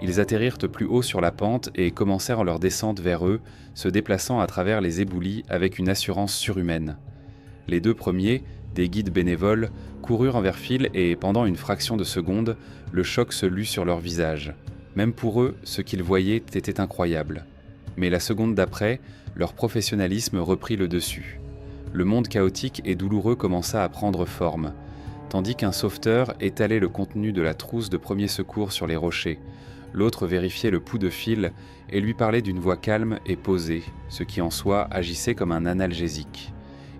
Ils atterrirent plus haut sur la pente et commencèrent leur descente vers eux, se déplaçant à travers les éboulis avec une assurance surhumaine. Les deux premiers, des guides bénévoles, coururent envers Phil et, pendant une fraction de seconde, le choc se lut sur leurs visages. Même pour eux, ce qu'ils voyaient était incroyable. Mais la seconde d'après, leur professionnalisme reprit le dessus. Le monde chaotique et douloureux commença à prendre forme, tandis qu'un sauveteur étalait le contenu de la trousse de premier secours sur les rochers. L'autre vérifiait le pouls de Phil et lui parlait d'une voix calme et posée, ce qui en soi agissait comme un analgésique.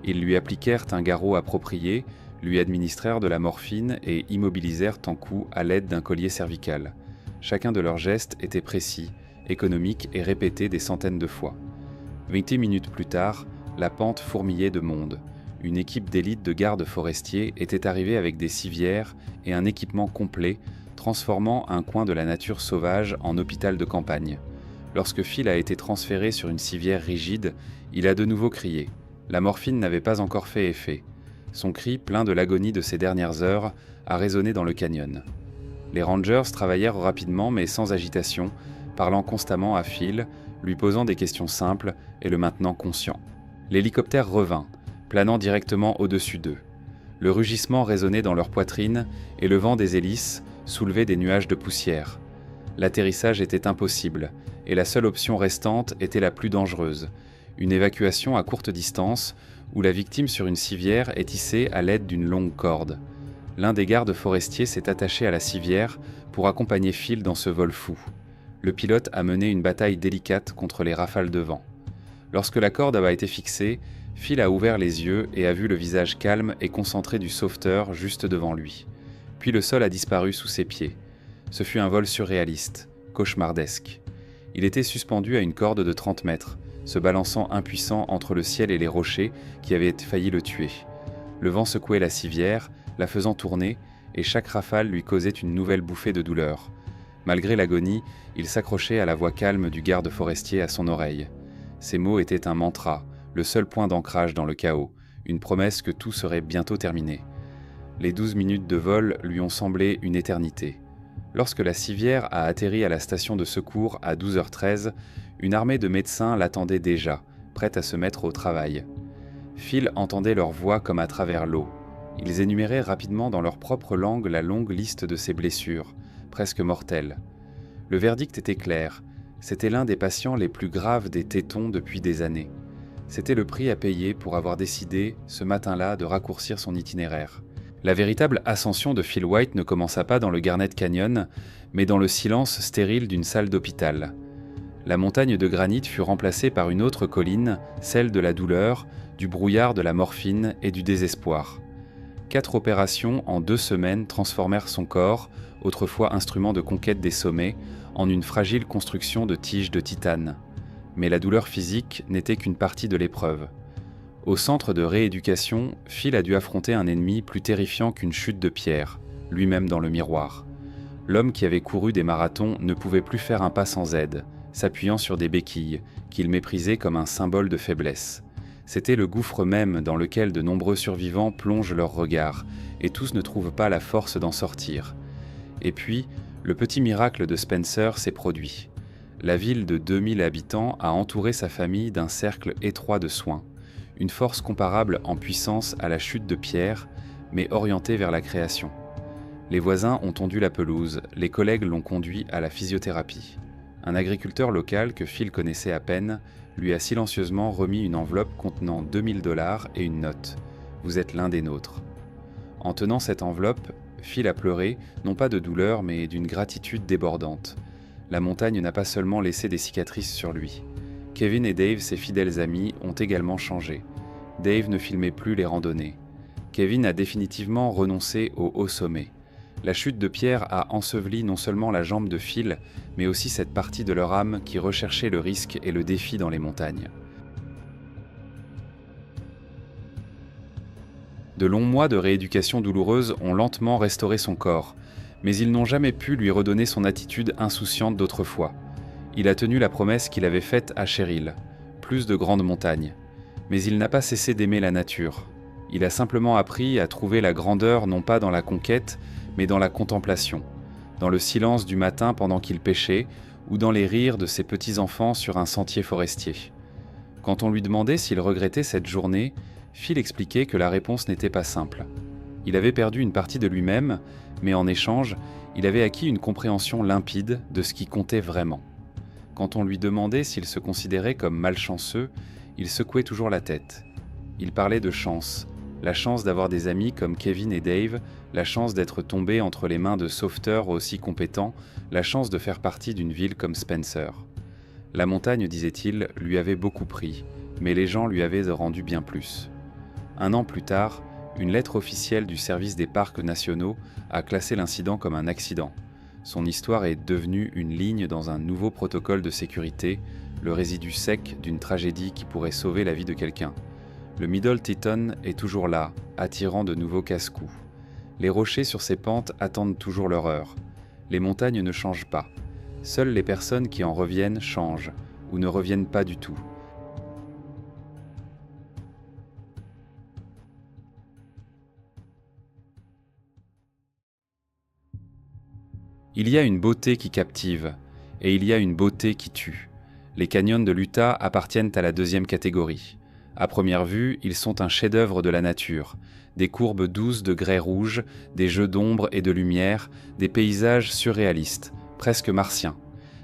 Ils lui appliquèrent un garrot approprié, lui administrèrent de la morphine et immobilisèrent en cou à l'aide d'un collier cervical. Chacun de leurs gestes était précis, économique et répété des centaines de fois. 20 minutes plus tard, la pente fourmillait de monde. Une équipe d'élite de gardes forestiers était arrivée avec des civières et un équipement complet, transformant un coin de la nature sauvage en hôpital de campagne. Lorsque Phil a été transféré sur une civière rigide, il a de nouveau crié. La morphine n'avait pas encore fait effet. Son cri, plein de l'agonie de ces dernières heures, a résonné dans le canyon. Les Rangers travaillèrent rapidement mais sans agitation, parlant constamment à Phil, lui posant des questions simples et le maintenant conscient. L'hélicoptère revint, planant directement au-dessus d'eux. Le rugissement résonnait dans leur poitrine et le vent des hélices soulevait des nuages de poussière. L'atterrissage était impossible et la seule option restante était la plus dangereuse, une évacuation à courte distance où la victime sur une civière est hissée à l'aide d'une longue corde. L'un des gardes forestiers s'est attaché à la civière pour accompagner Phil dans ce vol fou. Le pilote a mené une bataille délicate contre les rafales de vent. Lorsque la corde a été fixée, Phil a ouvert les yeux et a vu le visage calme et concentré du sauveteur juste devant lui. Puis le sol a disparu sous ses pieds. Ce fut un vol surréaliste, cauchemardesque. Il était suspendu à une corde de 30 mètres, se balançant impuissant entre le ciel et les rochers qui avaient failli le tuer. Le vent secouait la civière, la faisant tourner, et chaque rafale lui causait une nouvelle bouffée de douleur. Malgré l'agonie, il s'accrochait à la voix calme du garde forestier à son oreille. Ces mots étaient un mantra, le seul point d'ancrage dans le chaos, une promesse que tout serait bientôt terminé. Les 12 minutes de vol lui ont semblé une éternité. Lorsque la civière a atterri à la station de secours à 12h13, une armée de médecins l'attendait déjà, prête à se mettre au travail. Phil entendait leur voix comme à travers l'eau. Ils énuméraient rapidement dans leur propre langue la longue liste de ses blessures, presque mortelles. Le verdict était clair, c'était l'un des patients les plus graves des tétons depuis des années. C'était le prix à payer pour avoir décidé, ce matin-là, de raccourcir son itinéraire. La véritable ascension de Phil White ne commença pas dans le Garnet Canyon, mais dans le silence stérile d'une salle d'hôpital. La montagne de granit fut remplacée par une autre colline, celle de la douleur, du brouillard de la morphine et du désespoir. 4 opérations en 2 semaines transformèrent son corps, autrefois instrument de conquête des sommets, en une fragile construction de tiges de titane. Mais la douleur physique n'était qu'une partie de l'épreuve. Au centre de rééducation, Phil a dû affronter un ennemi plus terrifiant qu'une chute de pierre, lui-même dans le miroir. L'homme qui avait couru des marathons ne pouvait plus faire un pas sans aide, s'appuyant sur des béquilles, qu'il méprisait comme un symbole de faiblesse. C'était le gouffre même dans lequel de nombreux survivants plongent leurs regards, et tous ne trouvent pas la force d'en sortir. Et puis, le petit miracle de Spencer s'est produit. La ville de 2000 habitants a entouré sa famille d'un cercle étroit de soins, une force comparable en puissance à la chute de pierre, mais orientée vers la création. Les voisins ont tondu la pelouse, les collègues l'ont conduit à la physiothérapie. Un agriculteur local que Phil connaissait à peine lui a silencieusement remis une enveloppe contenant 2000 $ et une note. « Vous êtes l'un des nôtres ». En tenant cette enveloppe, Phil a pleuré, non pas de douleur, mais d'une gratitude débordante. La montagne n'a pas seulement laissé des cicatrices sur lui. Kevin et Dave, ses fidèles amis, ont également changé. Dave ne filmait plus les randonnées. Kevin a définitivement renoncé au haut sommet. La chute de pierre a enseveli non seulement la jambe de Phil, mais aussi cette partie de leur âme qui recherchait le risque et le défi dans les montagnes. De longs mois de rééducation douloureuse ont lentement restauré son corps, mais ils n'ont jamais pu lui redonner son attitude insouciante d'autrefois. Il a tenu la promesse qu'il avait faite à Cheryl, plus de grandes montagnes. Mais il n'a pas cessé d'aimer la nature. Il a simplement appris à trouver la grandeur non pas dans la conquête, mais dans la contemplation, dans le silence du matin pendant qu'il pêchait, ou dans les rires de ses petits-enfants sur un sentier forestier. Quand on lui demandait s'il regrettait cette journée, Phil expliquait que la réponse n'était pas simple. Il avait perdu une partie de lui-même, mais en échange, il avait acquis une compréhension limpide de ce qui comptait vraiment. Quand on lui demandait s'il se considérait comme malchanceux, il secouait toujours la tête. Il parlait de chance, la chance d'avoir des amis comme Kevin et Dave, la chance d'être tombé entre les mains de sauveteurs aussi compétents, la chance de faire partie d'une ville comme Spencer. La montagne, disait-il, lui avait beaucoup pris, mais les gens lui avaient rendu bien plus. Un an plus tard, une lettre officielle du service des parcs nationaux a classé l'incident comme un accident. Son histoire est devenue une ligne dans un nouveau protocole de sécurité, le résidu sec d'une tragédie qui pourrait sauver la vie de quelqu'un. Le Middle Teton est toujours là, attirant de nouveaux casse-coups. Les rochers sur ses pentes attendent toujours leur heure. Les montagnes ne changent pas. Seules les personnes qui en reviennent changent, ou ne reviennent pas du tout. Il y a une beauté qui captive, et il y a une beauté qui tue. Les canyons de l'Utah appartiennent à la deuxième catégorie. À première vue, ils sont un chef-d'œuvre de la nature. Des courbes douces de grès rouge, des jeux d'ombre et de lumière, des paysages surréalistes, presque martiens.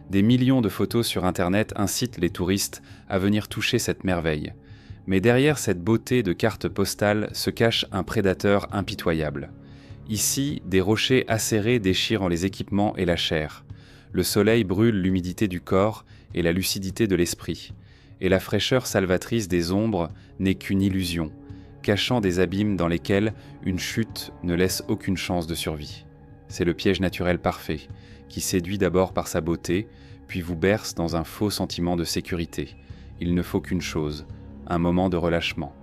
Des millions de photos sur Internet incitent les touristes à venir toucher cette merveille. Mais derrière cette beauté de carte postale se cache un prédateur impitoyable. Ici, des rochers acérés déchirent les équipements et la chair. Le soleil brûle l'humidité du corps et la lucidité de l'esprit. Et la fraîcheur salvatrice des ombres n'est qu'une illusion, cachant des abîmes dans lesquels une chute ne laisse aucune chance de survie. C'est le piège naturel parfait, qui séduit d'abord par sa beauté, puis vous berce dans un faux sentiment de sécurité. Il ne faut qu'une chose, un moment de relâchement.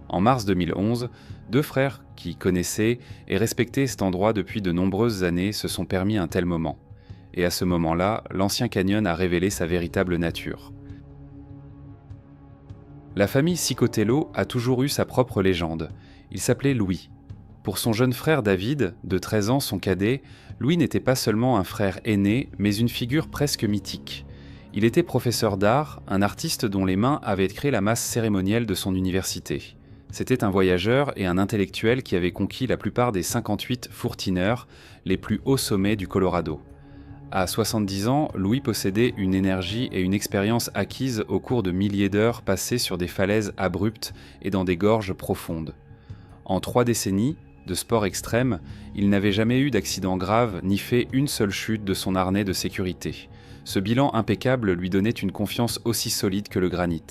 En mars 2011, deux frères qui connaissaient et respectaient cet endroit depuis de nombreuses années se sont permis un tel moment. Et à ce moment-là, l'ancien canyon a révélé sa véritable nature. La famille Cicotello a toujours eu sa propre légende. Il s'appelait Louis. Pour son jeune frère David, de 13 ans, son cadet, Louis n'était pas seulement un frère aîné, mais une figure presque mythique. Il était professeur d'art, un artiste dont les mains avaient créé la masse cérémonielle de son université. C'était un voyageur et un intellectuel qui avait conquis la plupart des 58 fourtineurs, les plus hauts sommets du Colorado. À 70 ans, Louis possédait une énergie et une expérience acquises au cours de milliers d'heures passées sur des falaises abruptes et dans des gorges profondes. En 3 décennies de sport extrême, il n'avait jamais eu d'accident grave ni fait une seule chute de son harnais de sécurité. Ce bilan impeccable lui donnait une confiance aussi solide que le granit.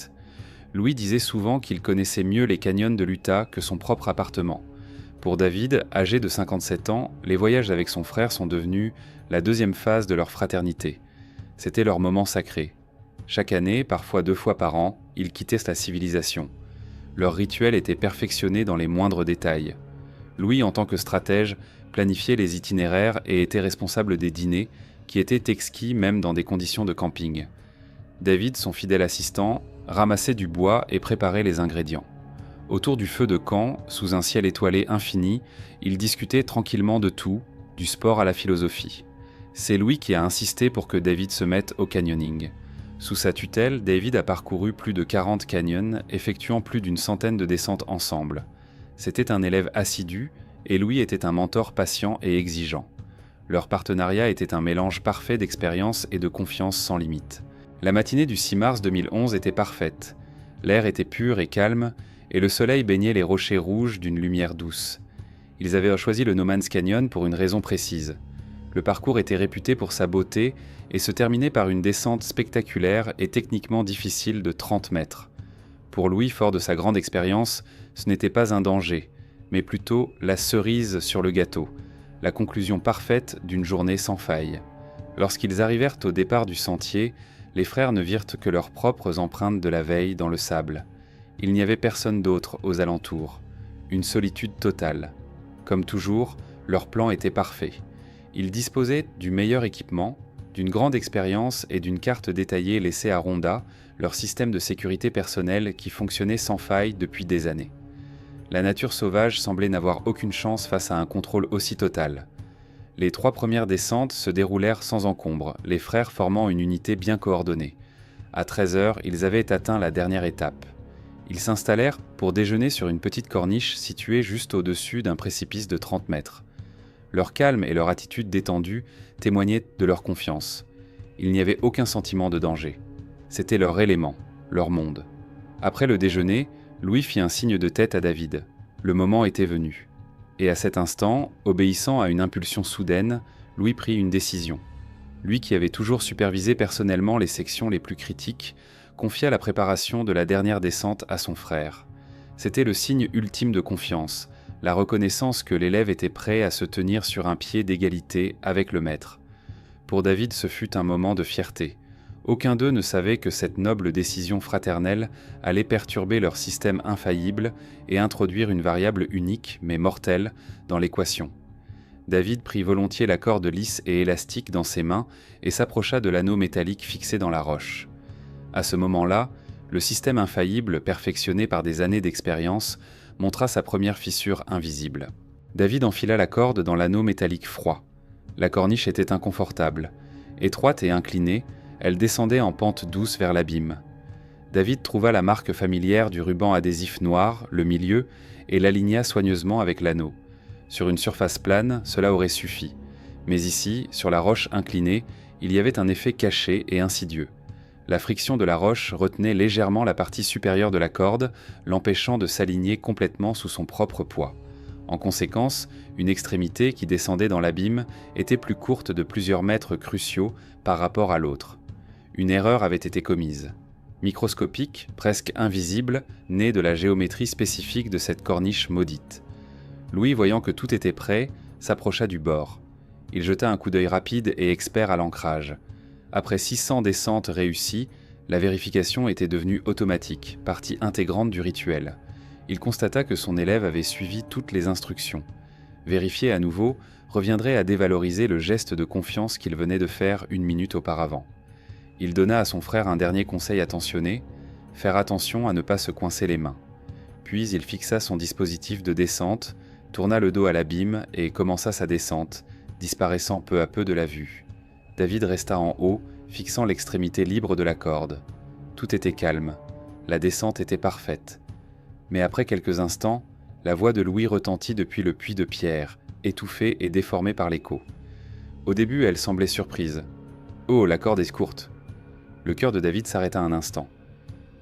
Louis disait souvent qu'il connaissait mieux les canyons de l'Utah que son propre appartement. Pour David, âgé de 57 ans, les voyages avec son frère sont devenus la deuxième phase de leur fraternité. C'était leur moment sacré. Chaque année, parfois 2 fois par an, ils quittaient la civilisation. Leur rituel était perfectionné dans les moindres détails. Louis, en tant que stratège, planifiait les itinéraires et était responsable des dîners, qui étaient exquis même dans des conditions de camping. David, son fidèle assistant, ramassait du bois et préparait les ingrédients. Autour du feu de camp, sous un ciel étoilé infini, ils discutaient tranquillement de tout, du sport à la philosophie. C'est Louis qui a insisté pour que David se mette au canyoning. Sous sa tutelle, David a parcouru plus de 40 canyons, effectuant plus d'une centaine de descentes ensemble. C'était un élève assidu, et Louis était un mentor patient et exigeant. Leur partenariat était un mélange parfait d'expérience et de confiance sans limite. La matinée du 6 mars 2011 était parfaite. L'air était pur et calme, et le soleil baignait les rochers rouges d'une lumière douce. Ils avaient choisi le No Man's Canyon pour une raison précise. Le parcours était réputé pour sa beauté et se terminait par une descente spectaculaire et techniquement difficile de 30 mètres. Pour Louis, fort de sa grande expérience, ce n'était pas un danger, mais plutôt la cerise sur le gâteau, la conclusion parfaite d'une journée sans faille. Lorsqu'ils arrivèrent au départ du sentier, les frères ne virent que leurs propres empreintes de la veille dans le sable. Il n'y avait personne d'autre aux alentours, une solitude totale. Comme toujours, leur plan était parfait. Ils disposaient du meilleur équipement, d'une grande expérience et d'une carte détaillée laissée à Rhonda, leur système de sécurité personnelle qui fonctionnait sans faille depuis des années. La nature sauvage semblait n'avoir aucune chance face à un contrôle aussi total. Les 3 premières descentes se déroulèrent sans encombre, les frères formant une unité bien coordonnée. À 13h, ils avaient atteint la dernière étape. Ils s'installèrent pour déjeuner sur une petite corniche située juste au-dessus d'un précipice de 30 mètres. Leur calme et leur attitude détendue témoignaient de leur confiance. Il n'y avait aucun sentiment de danger. C'était leur élément, leur monde. Après le déjeuner, Louis fit un signe de tête à David. Le moment était venu. Et à cet instant, obéissant à une impulsion soudaine, Louis prit une décision. Lui qui avait toujours supervisé personnellement les sections les plus critiques, confia la préparation de la dernière descente à son frère. C'était le signe ultime de confiance, la reconnaissance que l'élève était prêt à se tenir sur un pied d'égalité avec le maître. Pour David, ce fut un moment de fierté. Aucun d'eux ne savait que cette noble décision fraternelle allait perturber leur système infaillible et introduire une variable unique, mais mortelle, dans l'équation. David prit volontiers la corde lisse et élastique dans ses mains et s'approcha de l'anneau métallique fixé dans la roche. À ce moment-là, le système infaillible, perfectionné par des années d'expérience, montra sa première fissure invisible. David enfila la corde dans l'anneau métallique froid. La corniche était inconfortable. Étroite et inclinée, elle descendait en pente douce vers l'abîme. David trouva la marque familière du ruban adhésif noir, le milieu, et l'aligna soigneusement avec l'anneau. Sur une surface plane, cela aurait suffi. Mais ici, sur la roche inclinée, il y avait un effet caché et insidieux. La friction de la roche retenait légèrement la partie supérieure de la corde, l'empêchant de s'aligner complètement sous son propre poids. En conséquence, une extrémité qui descendait dans l'abîme était plus courte de plusieurs mètres cruciaux par rapport à l'autre. Une erreur avait été commise. Microscopique, presque invisible, née de la géométrie spécifique de cette corniche maudite. Louis, voyant que tout était prêt, s'approcha du bord. Il jeta un coup d'œil rapide et expert à l'ancrage. Après 600 descentes réussies, la vérification était devenue automatique, partie intégrante du rituel. Il constata que son élève avait suivi toutes les instructions. Vérifier à nouveau reviendrait à dévaloriser le geste de confiance qu'il venait de faire 1 minute auparavant. Il donna à son frère un dernier conseil attentionné, faire attention à ne pas se coincer les mains. Puis il fixa son dispositif de descente, tourna le dos à l'abîme et commença sa descente, disparaissant peu à peu de la vue. David resta en haut, fixant l'extrémité libre de la corde. Tout était calme, la descente était parfaite. Mais après quelques instants, la voix de Louis retentit depuis le puits de pierre, étouffée et déformée par l'écho. Au début, elle semblait surprise. « Oh, la corde est courte !» Le cœur de David s'arrêta un instant.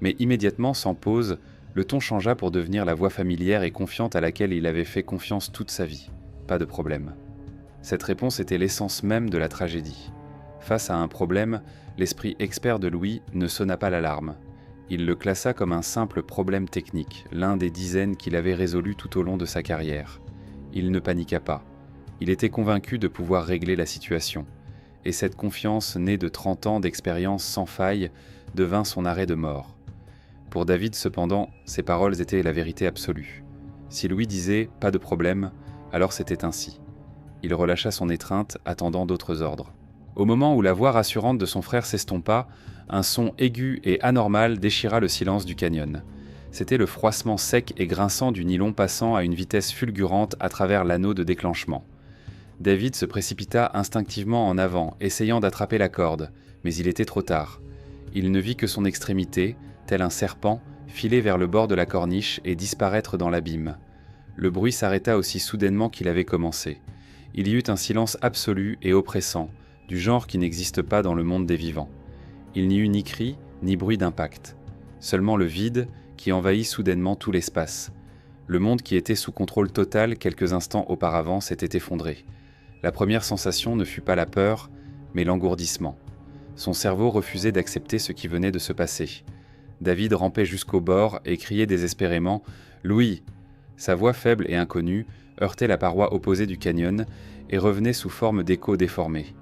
Mais immédiatement, sans pause, le ton changea pour devenir la voix familière et confiante à laquelle il avait fait confiance toute sa vie. Pas de problème. Cette réponse était l'essence même de la tragédie. Face à un problème, l'esprit expert de Louis ne sonna pas l'alarme. Il le classa comme un simple problème technique, l'un des dizaines qu'il avait résolus tout au long de sa carrière. Il ne paniqua pas. Il était convaincu de pouvoir régler la situation. Et cette confiance, née de 30 ans d'expérience sans faille, devint son arrêt de mort. Pour David, cependant, ces paroles étaient la vérité absolue. Si Louis disait « pas de problème », alors c'était ainsi. Il relâcha son étreinte, attendant d'autres ordres. Au moment où la voix rassurante de son frère s'estompa, un son aigu et anormal déchira le silence du canyon. C'était le froissement sec et grinçant du nylon passant à une vitesse fulgurante à travers l'anneau de déclenchement. David se précipita instinctivement en avant, essayant d'attraper la corde, mais il était trop tard. Il ne vit que son extrémité, tel un serpent, filer vers le bord de la corniche et disparaître dans l'abîme. Le bruit s'arrêta aussi soudainement qu'il avait commencé. Il y eut un silence absolu et oppressant, du genre qui n'existe pas dans le monde des vivants. Il n'y eut ni cri, ni bruit d'impact. Seulement le vide qui envahit soudainement tout l'espace. Le monde qui était sous contrôle total quelques instants auparavant s'était effondré. La première sensation ne fut pas la peur, mais l'engourdissement. Son cerveau refusait d'accepter ce qui venait de se passer. David rampait jusqu'au bord et criait désespérément « Louis !» Sa voix faible et inconnue heurtait la paroi opposée du canyon et revenait sous forme d'écho déformé.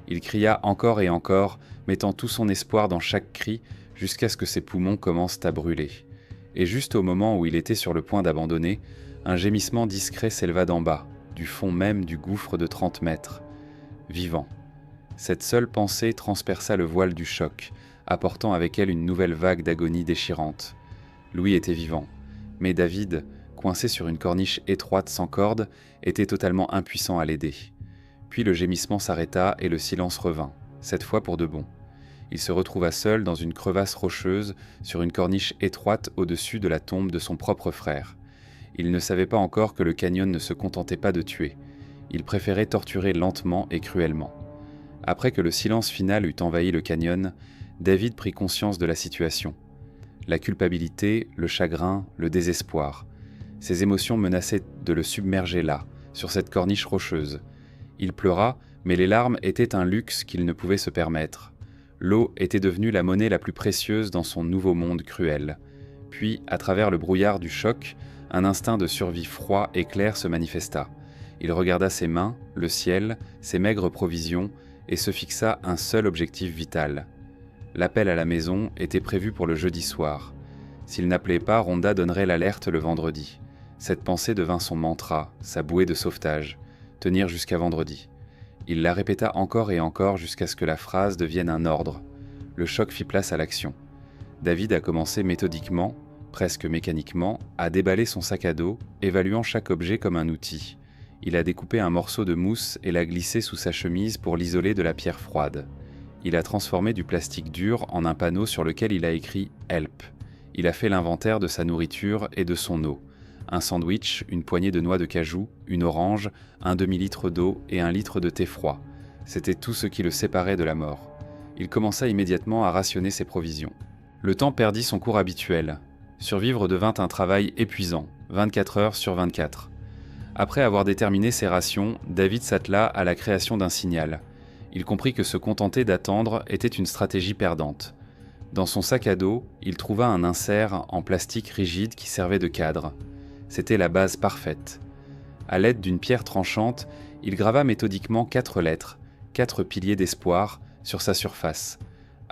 Il cria encore et encore, mettant tout son espoir dans chaque cri jusqu'à ce que ses poumons commencent à brûler. Et juste au moment où il était sur le point d'abandonner, un gémissement discret s'éleva d'en bas, du fond même du gouffre de 30 mètres. Vivant. Cette seule pensée transperça le voile du choc, apportant avec elle une nouvelle vague d'agonie déchirante. Louis était vivant, mais David, coincé sur une corniche étroite sans corde, était totalement impuissant à l'aider. Puis le gémissement s'arrêta et le silence revint, cette fois pour de bon. Il se retrouva seul dans une crevasse rocheuse, sur une corniche étroite au-dessus de la tombe de son propre frère. Il ne savait pas encore que le canyon ne se contentait pas de tuer. Il préférait torturer lentement et cruellement. Après que le silence final eut envahi le canyon, David prit conscience de la situation. La culpabilité, le chagrin, le désespoir. Ses émotions menaçaient de le submerger là, sur cette corniche rocheuse. Il pleura, mais les larmes étaient un luxe qu'il ne pouvait se permettre. L'eau était devenue la monnaie la plus précieuse dans son nouveau monde cruel. Puis, à travers le brouillard du choc, un instinct de survie froid et clair se manifesta. Il regarda ses mains, le ciel, ses maigres provisions, et se fixa un seul objectif vital. L'appel à la maison était prévu pour le jeudi soir. S'il n'appelait pas, Rhonda donnerait l'alerte le vendredi. Cette pensée devint son mantra, sa bouée de sauvetage. Tenir jusqu'à vendredi. Il la répéta encore et encore jusqu'à ce que la phrase devienne un ordre. Le choc fit place à l'action. David a commencé méthodiquement, presque mécaniquement, à déballer son sac à dos, évaluant chaque objet comme un outil. Il a découpé un morceau de mousse et l'a glissé sous sa chemise pour l'isoler de la pierre froide. Il a transformé du plastique dur en un panneau sur lequel il a écrit « Help ». Il a fait l'inventaire de sa nourriture et de son eau. Un sandwich, une poignée de noix de cajou, une orange, un demi-litre d'eau et un litre de thé froid. C'était tout ce qui le séparait de la mort. Il commença immédiatement à rationner ses provisions. Le temps perdit son cours habituel. Survivre devint un travail épuisant, 24 heures sur 24. Après avoir déterminé ses rations, David s'attela à la création d'un signal. Il comprit que se contenter d'attendre était une stratégie perdante. Dans son sac à dos, il trouva un insert en plastique rigide qui servait de cadre. C'était la base parfaite. À l'aide d'une pierre tranchante, il grava méthodiquement 4 lettres, 4 piliers d'espoir, sur sa surface.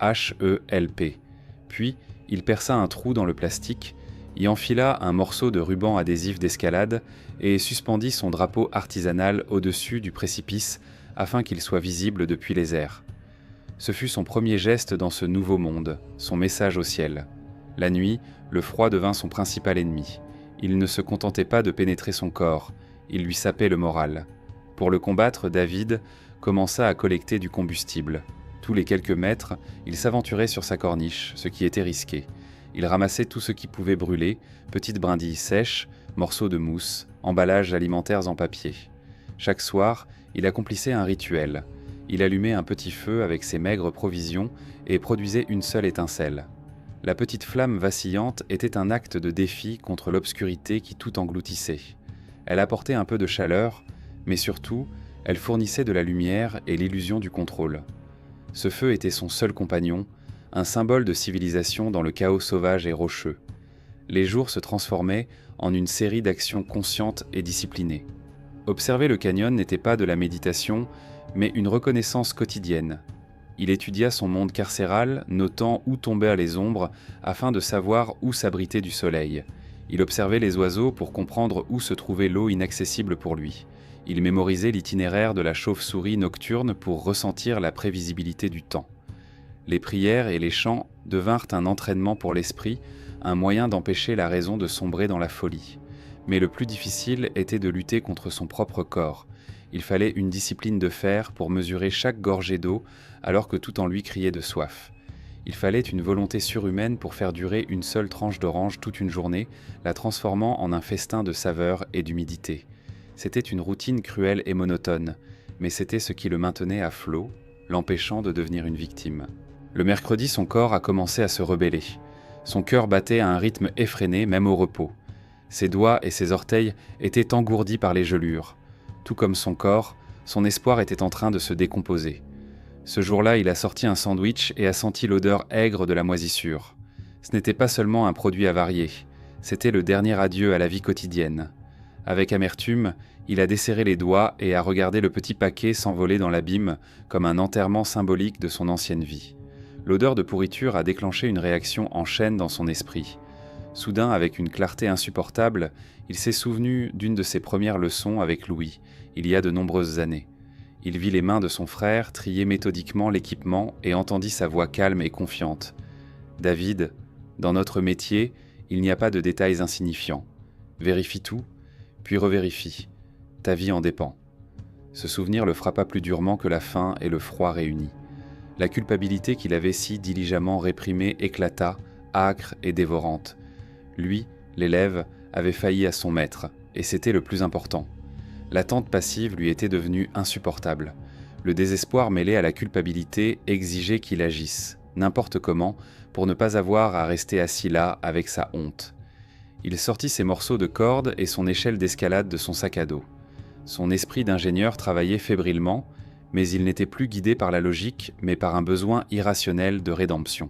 H-E-L-P. Puis, il perça un trou dans le plastique, y enfila un morceau de ruban adhésif d'escalade et suspendit son drapeau artisanal au-dessus du précipice afin qu'il soit visible depuis les airs. Ce fut son premier geste dans ce nouveau monde, son message au ciel. La nuit, le froid devint son principal ennemi. Il ne se contentait pas de pénétrer son corps, il lui sapait le moral. Pour le combattre, David commença à collecter du combustible. Tous les quelques mètres, il s'aventurait sur sa corniche, ce qui était risqué. Il ramassait tout ce qui pouvait brûler, petites brindilles sèches, morceaux de mousse, emballages alimentaires en papier. Chaque soir, il accomplissait un rituel. Il allumait un petit feu avec ses maigres provisions et produisait une seule étincelle. La petite flamme vacillante était un acte de défi contre l'obscurité qui tout engloutissait. Elle apportait un peu de chaleur, mais surtout, elle fournissait de la lumière et l'illusion du contrôle. Ce feu était son seul compagnon, un symbole de civilisation dans le chaos sauvage et rocheux. Les jours se transformaient en une série d'actions conscientes et disciplinées. Observer le canyon n'était pas de la méditation, mais une reconnaissance quotidienne. il étudia son monde carcéral, notant où tombèrent les ombres, afin de savoir où s'abriter du soleil. Il observait les oiseaux pour comprendre où se trouvait l'eau inaccessible pour lui. Il mémorisait l'itinéraire de la chauve-souris nocturne pour ressentir la prévisibilité du temps. Les prières et les chants devinrent un entraînement pour l'esprit, un moyen d'empêcher la raison de sombrer dans la folie. Mais le plus difficile était de lutter contre son propre corps. Il fallait une discipline de fer pour mesurer chaque gorgée d'eau alors que tout en lui criait de soif. Il fallait une volonté surhumaine pour faire durer une seule tranche d'orange toute une journée, la transformant en un festin de saveur et d'humidité. C'était une routine cruelle et monotone, mais c'était ce qui le maintenait à flot, l'empêchant de devenir une victime. Le mercredi, son corps a commencé à se rebeller. Son cœur battait à un rythme effréné, même au repos. Ses doigts et ses orteils étaient engourdis par les gelures. Tout comme son corps, son espoir était en train de se décomposer. Ce jour-là, il a sorti un sandwich et a senti l'odeur aigre de la moisissure. Ce n'était pas seulement un produit avarié, c'était le dernier adieu à la vie quotidienne. Avec amertume, il a desserré les doigts et a regardé le petit paquet s'envoler dans l'abîme comme un enterrement symbolique de son ancienne vie. L'odeur de pourriture a déclenché une réaction en chaîne dans son esprit. Soudain, avec une clarté insupportable, il s'est souvenu d'une de ses premières leçons avec Louis, il y a de nombreuses années. Il vit les mains de son frère trier méthodiquement l'équipement et entendit sa voix calme et confiante. « David, dans notre métier, il n'y a pas de détails insignifiants. Vérifie tout, puis revérifie. Ta vie en dépend. » Ce souvenir le frappa plus durement que la faim et le froid réunis. La culpabilité qu'il avait si diligemment réprimée éclata, âcre et dévorante. Lui, l'élève, avait failli à son maître, et c'était le plus important. L'attente passive lui était devenue insupportable. Le désespoir mêlé à la culpabilité exigeait qu'il agisse, n'importe comment, pour ne pas avoir à rester assis là avec sa honte. Il sortit ses morceaux de corde et son échelle d'escalade de son sac à dos. Son esprit d'ingénieur travaillait fébrilement, mais il n'était plus guidé par la logique, mais par un besoin irrationnel de rédemption.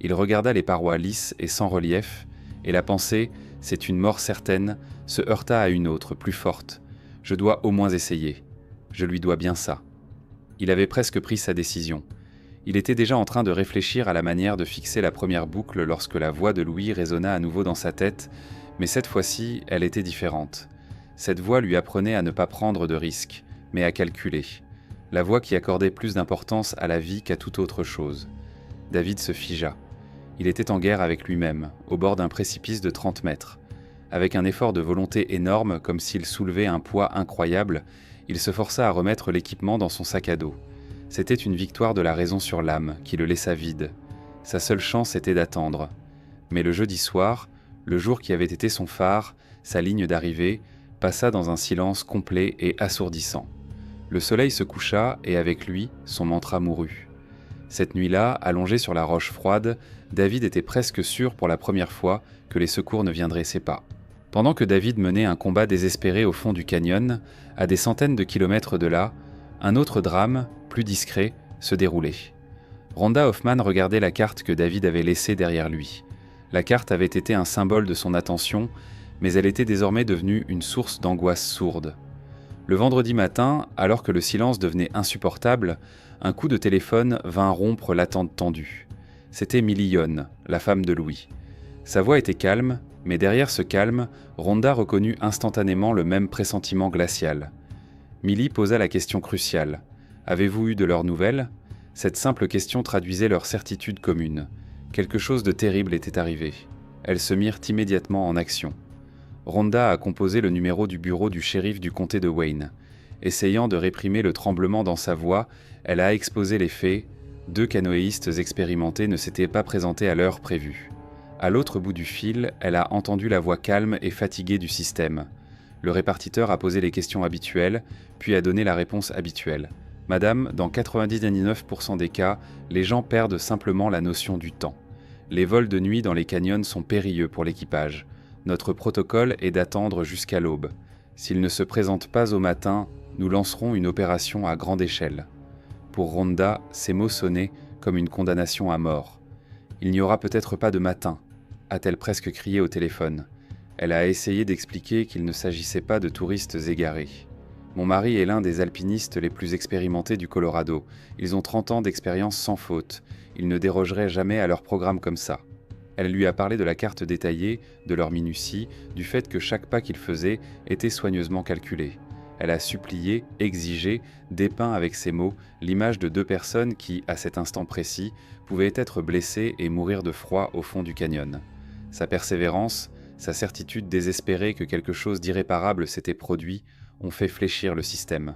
Il regarda les parois lisses et sans relief, et la pensée « c'est une mort certaine » se heurta à une autre, plus forte. « Je dois au moins essayer. Je lui dois bien ça. » Il avait presque pris sa décision. Il était déjà en train de réfléchir à la manière de fixer la première boucle lorsque la voix de Louis résonna à nouveau dans sa tête, mais cette fois-ci, elle était différente. Cette voix lui apprenait à ne pas prendre de risques, mais à calculer. La voix qui accordait plus d'importance à la vie qu'à toute autre chose. David se figea. Il était en guerre avec lui-même, au bord d'un précipice de 30 mètres. Avec un effort de volonté énorme, comme s'il soulevait un poids incroyable, il se força à remettre l'équipement dans son sac à dos. C'était une victoire de la raison sur l'âme, qui le laissa vide. Sa seule chance était d'attendre. Mais le jeudi soir, le jour qui avait été son phare, sa ligne d'arrivée, passa dans un silence complet et assourdissant. Le soleil se coucha et avec lui, son mantra mourut. Cette nuit-là, allongé sur la roche froide, David était presque sûr pour la première fois que les secours ne viendraient ses pas. Pendant que David menait un combat désespéré au fond du canyon, à des centaines de kilomètres de là, un autre drame, plus discret, se déroulait. Rhonda Hoffman regardait la carte que David avait laissée derrière lui. La carte avait été un symbole de son attention, mais elle était désormais devenue une source d'angoisse sourde. Le vendredi matin, alors que le silence devenait insupportable, un coup de téléphone vint rompre l'attente tendue. C'était Millie Yohn, la femme de Louis. Sa voix était calme, mais derrière ce calme, Rhonda reconnut instantanément le même pressentiment glacial. Millie posa la question cruciale. « Avez-vous eu de leurs nouvelles ?» Cette simple question traduisait leur certitude commune. Quelque chose de terrible était arrivé. Elles se mirent immédiatement en action. Rhonda a composé le numéro du bureau du shérif du comté de Wayne. Essayant de réprimer le tremblement dans sa voix, elle a exposé les faits. 2 canoëistes expérimentés ne s'étaient pas présentés à l'heure prévue. À l'autre bout du fil, elle a entendu la voix calme et fatiguée du système. Le répartiteur a posé les questions habituelles, puis a donné la réponse habituelle. « Madame, dans 99% des cas, les gens perdent simplement la notion du temps. Les vols de nuit dans les canyons sont périlleux pour l'équipage. Notre protocole est d'attendre jusqu'à l'aube. S'il ne se présente pas au matin, nous lancerons une opération à grande échelle. » Pour Rhonda, ces mots sonnaient comme une condamnation à mort. « Il n'y aura peut-être pas de matin », a-t-elle presque crié au téléphone. Elle a essayé d'expliquer qu'il ne s'agissait pas de touristes égarés. Mon mari est l'un des alpinistes les plus expérimentés du Colorado. Ils ont 30 ans d'expérience sans faute. Ils ne dérogeraient jamais à leur programme comme ça. Elle lui a parlé de la carte détaillée, de leur minutie, du fait que chaque pas qu'ils faisaient était soigneusement calculé. Elle a supplié, exigé, dépeint avec ses mots l'image de 2 personnes qui, à cet instant précis, pouvaient être blessées et mourir de froid au fond du canyon. Sa persévérance, sa certitude désespérée que quelque chose d'irréparable s'était produit, ont fait fléchir le système.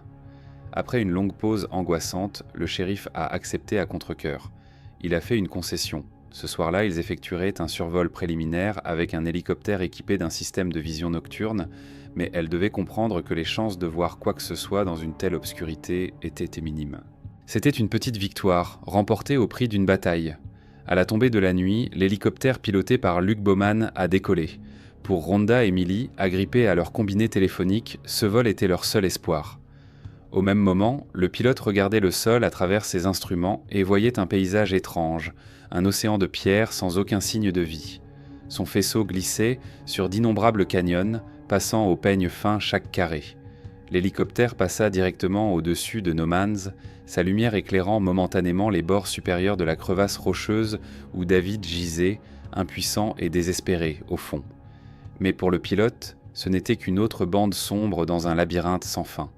Après une longue pause angoissante, le shérif a accepté à contre-cœur. Il a fait une concession. Ce soir-là, ils effectueraient un survol préliminaire avec un hélicoptère équipé d'un système de vision nocturne, mais elle devait comprendre que les chances de voir quoi que ce soit dans une telle obscurité étaient minimes. C'était une petite victoire, remportée au prix d'une bataille. À la tombée de la nuit, l'hélicoptère piloté par Luc Baumann a décollé. Pour Rhonda et Millie, agrippées à leur combiné téléphonique, ce vol était leur seul espoir. Au même moment, le pilote regardait le sol à travers ses instruments et voyait un paysage étrange, un océan de pierres sans aucun signe de vie. Son faisceau glissait sur d'innombrables canyons, passant au peigne fin chaque carré. L'hélicoptère passa directement au-dessus de No Man's, sa lumière éclairant momentanément les bords supérieurs de la crevasse rocheuse où David gisait, impuissant et désespéré, au fond. Mais pour le pilote, ce n'était qu'une autre bande sombre dans un labyrinthe sans fin.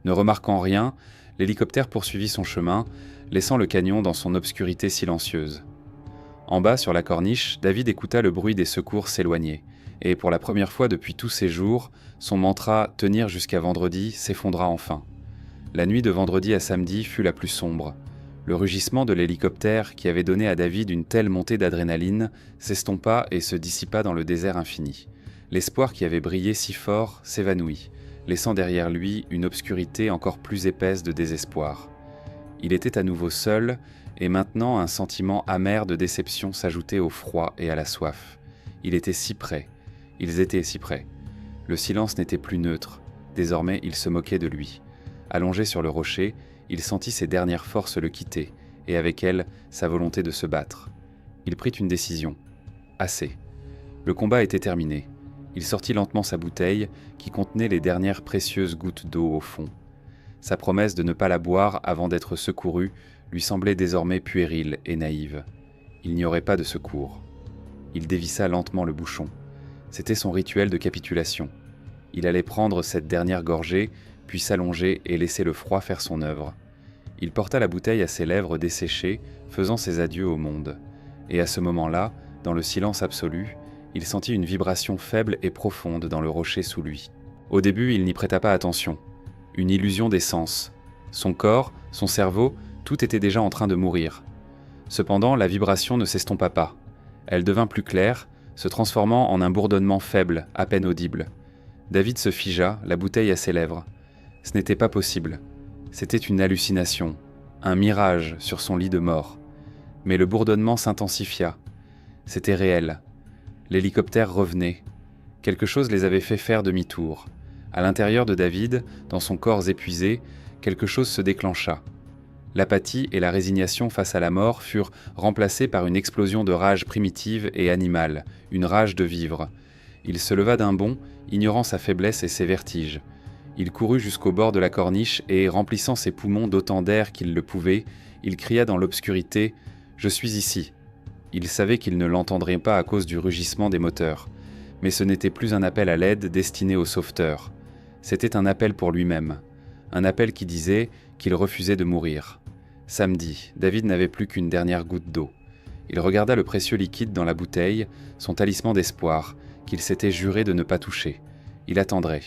Ne remarquant rien, l'hélicoptère poursuivit son chemin, laissant le canyon dans son obscurité silencieuse. En bas, sur la corniche, David écouta le bruit des secours s'éloigner, et pour la première fois depuis tous ces jours, son mantra « tenir jusqu'à vendredi » s'effondra enfin. La nuit de vendredi à samedi fut la plus sombre. Le rugissement de l'hélicoptère, qui avait donné à David une telle montée d'adrénaline, s'estompa et se dissipa dans le désert infini. L'espoir qui avait brillé si fort s'évanouit, laissant derrière lui une obscurité encore plus épaisse de désespoir. Il était à nouveau seul, et maintenant un sentiment amer de déception s'ajoutait au froid et à la soif. Il était si près, ils étaient si près. Le silence n'était plus neutre, désormais il se moquait de lui. Allongé sur le rocher, il sentit ses dernières forces le quitter, et avec elles, sa volonté de se battre. Il prit une décision. Assez. Le combat était terminé. Il sortit lentement sa bouteille, qui contenait les dernières précieuses gouttes d'eau au fond. Sa promesse de ne pas la boire avant d'être secouru lui semblait désormais puérile et naïve. Il n'y aurait pas de secours. Il dévissa lentement le bouchon. C'était son rituel de capitulation. Il allait prendre cette dernière gorgée, puis s'allonger et laisser le froid faire son œuvre. Il porta la bouteille à ses lèvres desséchées, faisant ses adieux au monde. Et à ce moment-là, dans le silence absolu, il sentit une vibration faible et profonde dans le rocher sous lui. Au début, il n'y prêta pas attention. Une illusion des sens. Son corps, son cerveau, tout était déjà en train de mourir. Cependant, la vibration ne s'estompa pas. Elle devint plus claire, se transformant en un bourdonnement faible, à peine audible. David se figea, la bouteille à ses lèvres. Ce n'était pas possible. C'était une hallucination, un mirage sur son lit de mort. Mais le bourdonnement s'intensifia. C'était réel. L'hélicoptère revenait. Quelque chose les avait fait faire demi-tour. À l'intérieur de David, dans son corps épuisé, quelque chose se déclencha. L'apathie et la résignation face à la mort furent remplacées par une explosion de rage primitive et animale, une rage de vivre. Il se leva d'un bond, ignorant sa faiblesse et ses vertiges. Il courut jusqu'au bord de la corniche et, remplissant ses poumons d'autant d'air qu'il le pouvait, il cria dans l'obscurité « Je suis ici ». Il savait qu'il ne l'entendrait pas à cause du rugissement des moteurs. Mais ce n'était plus un appel à l'aide destiné au sauveteur. C'était un appel pour lui-même. Un appel qui disait qu'il refusait de mourir. Samedi, David n'avait plus qu'une dernière goutte d'eau. Il regarda le précieux liquide dans la bouteille, son talisman d'espoir, qu'il s'était juré de ne pas toucher. Il attendrait.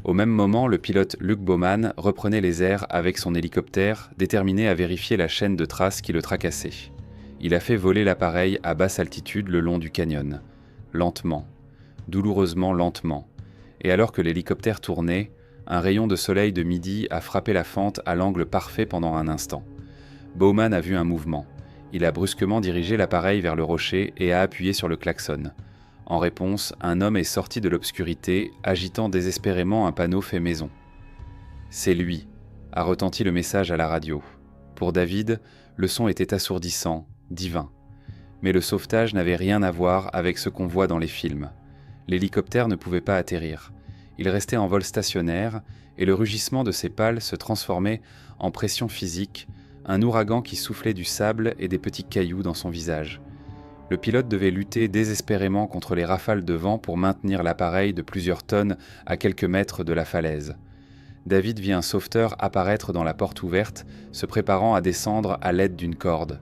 Au même moment, le pilote Luc Baumann reprenait les airs avec son hélicoptère, déterminé à vérifier la chaîne de traces qui le tracassait. Il a fait voler l'appareil à basse altitude le long du canyon. Lentement. Douloureusement lentement. Et alors que l'hélicoptère tournait, un rayon de soleil de midi a frappé la fente à l'angle parfait pendant un instant. Baumann a vu un mouvement. Il a brusquement dirigé l'appareil vers le rocher et a appuyé sur le klaxon. En réponse, un homme est sorti de l'obscurité, agitant désespérément un panneau fait maison. « C'est lui », a retenti le message à la radio. Pour David, le son était assourdissant, divin. Mais le sauvetage n'avait rien à voir avec ce qu'on voit dans les films. L'hélicoptère ne pouvait pas atterrir. Il restait en vol stationnaire, et le rugissement de ses pales se transformait en pression physique, un ouragan qui soufflait du sable et des petits cailloux dans son visage. Le pilote devait lutter désespérément contre les rafales de vent pour maintenir l'appareil de plusieurs tonnes à quelques mètres de la falaise. David vit un sauveteur apparaître dans la porte ouverte, se préparant à descendre à l'aide d'une corde.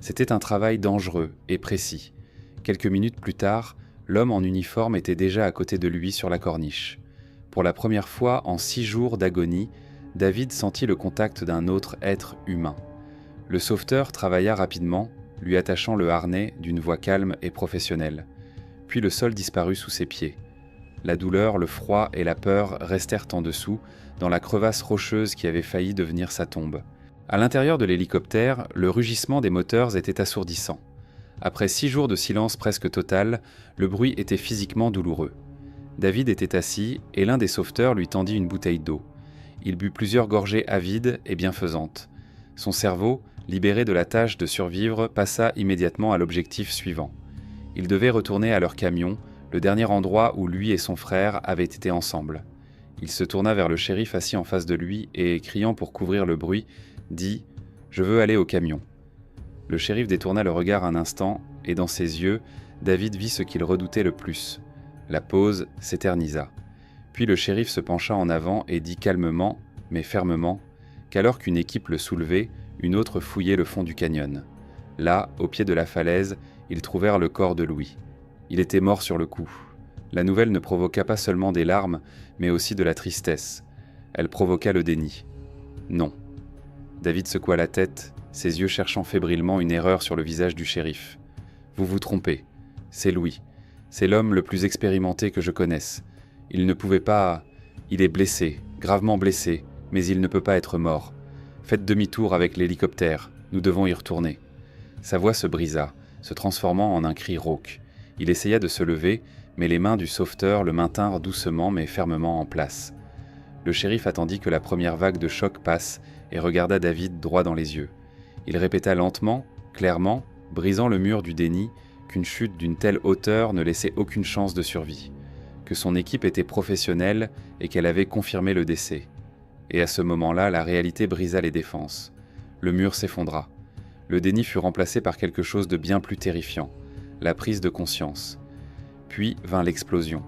C'était un travail dangereux et précis. Quelques minutes plus tard, l'homme en uniforme était déjà à côté de lui sur la corniche. Pour la première fois en 6 jours d'agonie, David sentit le contact d'un autre être humain. Le sauveteur travailla rapidement, lui attachant le harnais d'une voix calme et professionnelle. Puis le sol disparut sous ses pieds. La douleur, le froid et la peur restèrent en dessous, dans la crevasse rocheuse qui avait failli devenir sa tombe. À l'intérieur de l'hélicoptère, le rugissement des moteurs était assourdissant. Après 6 jours de silence presque total, le bruit était physiquement douloureux. David était assis et l'un des sauveteurs lui tendit une bouteille d'eau. Il but plusieurs gorgées avides et bienfaisantes. Son cerveau, libéré de la tâche de survivre, passa immédiatement à l'objectif suivant. Ils devaient retourner à leur camion, le dernier endroit où lui et son frère avaient été ensemble. Il se tourna vers le shérif assis en face de lui et, criant pour couvrir le bruit, dit « Je veux aller au camion ». Le shérif détourna le regard un instant et dans ses yeux, David vit ce qu'il redoutait le plus. La pause s'éternisa. Puis le shérif se pencha en avant et dit calmement, mais fermement, qu'alors qu'une équipe le soulevait, une autre fouillait le fond du canyon. Là, au pied de la falaise, ils trouvèrent le corps de Louis. Il était mort sur le coup. La nouvelle ne provoqua pas seulement des larmes, mais aussi de la tristesse. Elle provoqua le déni. Non. David secoua la tête, ses yeux cherchant fébrilement une erreur sur le visage du shérif. Vous vous trompez. C'est Louis. C'est l'homme le plus expérimenté que je connaisse. Il ne pouvait pas... Il est blessé, gravement blessé, mais il ne peut pas être mort. Faites demi-tour avec l'hélicoptère, nous devons y retourner. Sa voix se brisa, se transformant en un cri rauque. Il essaya de se lever, mais les mains du sauveteur le maintinrent doucement mais fermement en place. Le shérif attendit que la première vague de choc passe et regarda David droit dans les yeux. Il répéta lentement, clairement, brisant le mur du déni, qu'une chute d'une telle hauteur ne laissait aucune chance de survie, que son équipe était professionnelle et qu'elle avait confirmé le décès. Et à ce moment-là, la réalité brisa les défenses. Le mur s'effondra. Le déni fut remplacé par quelque chose de bien plus terrifiant, la prise de conscience. Puis vint l'explosion.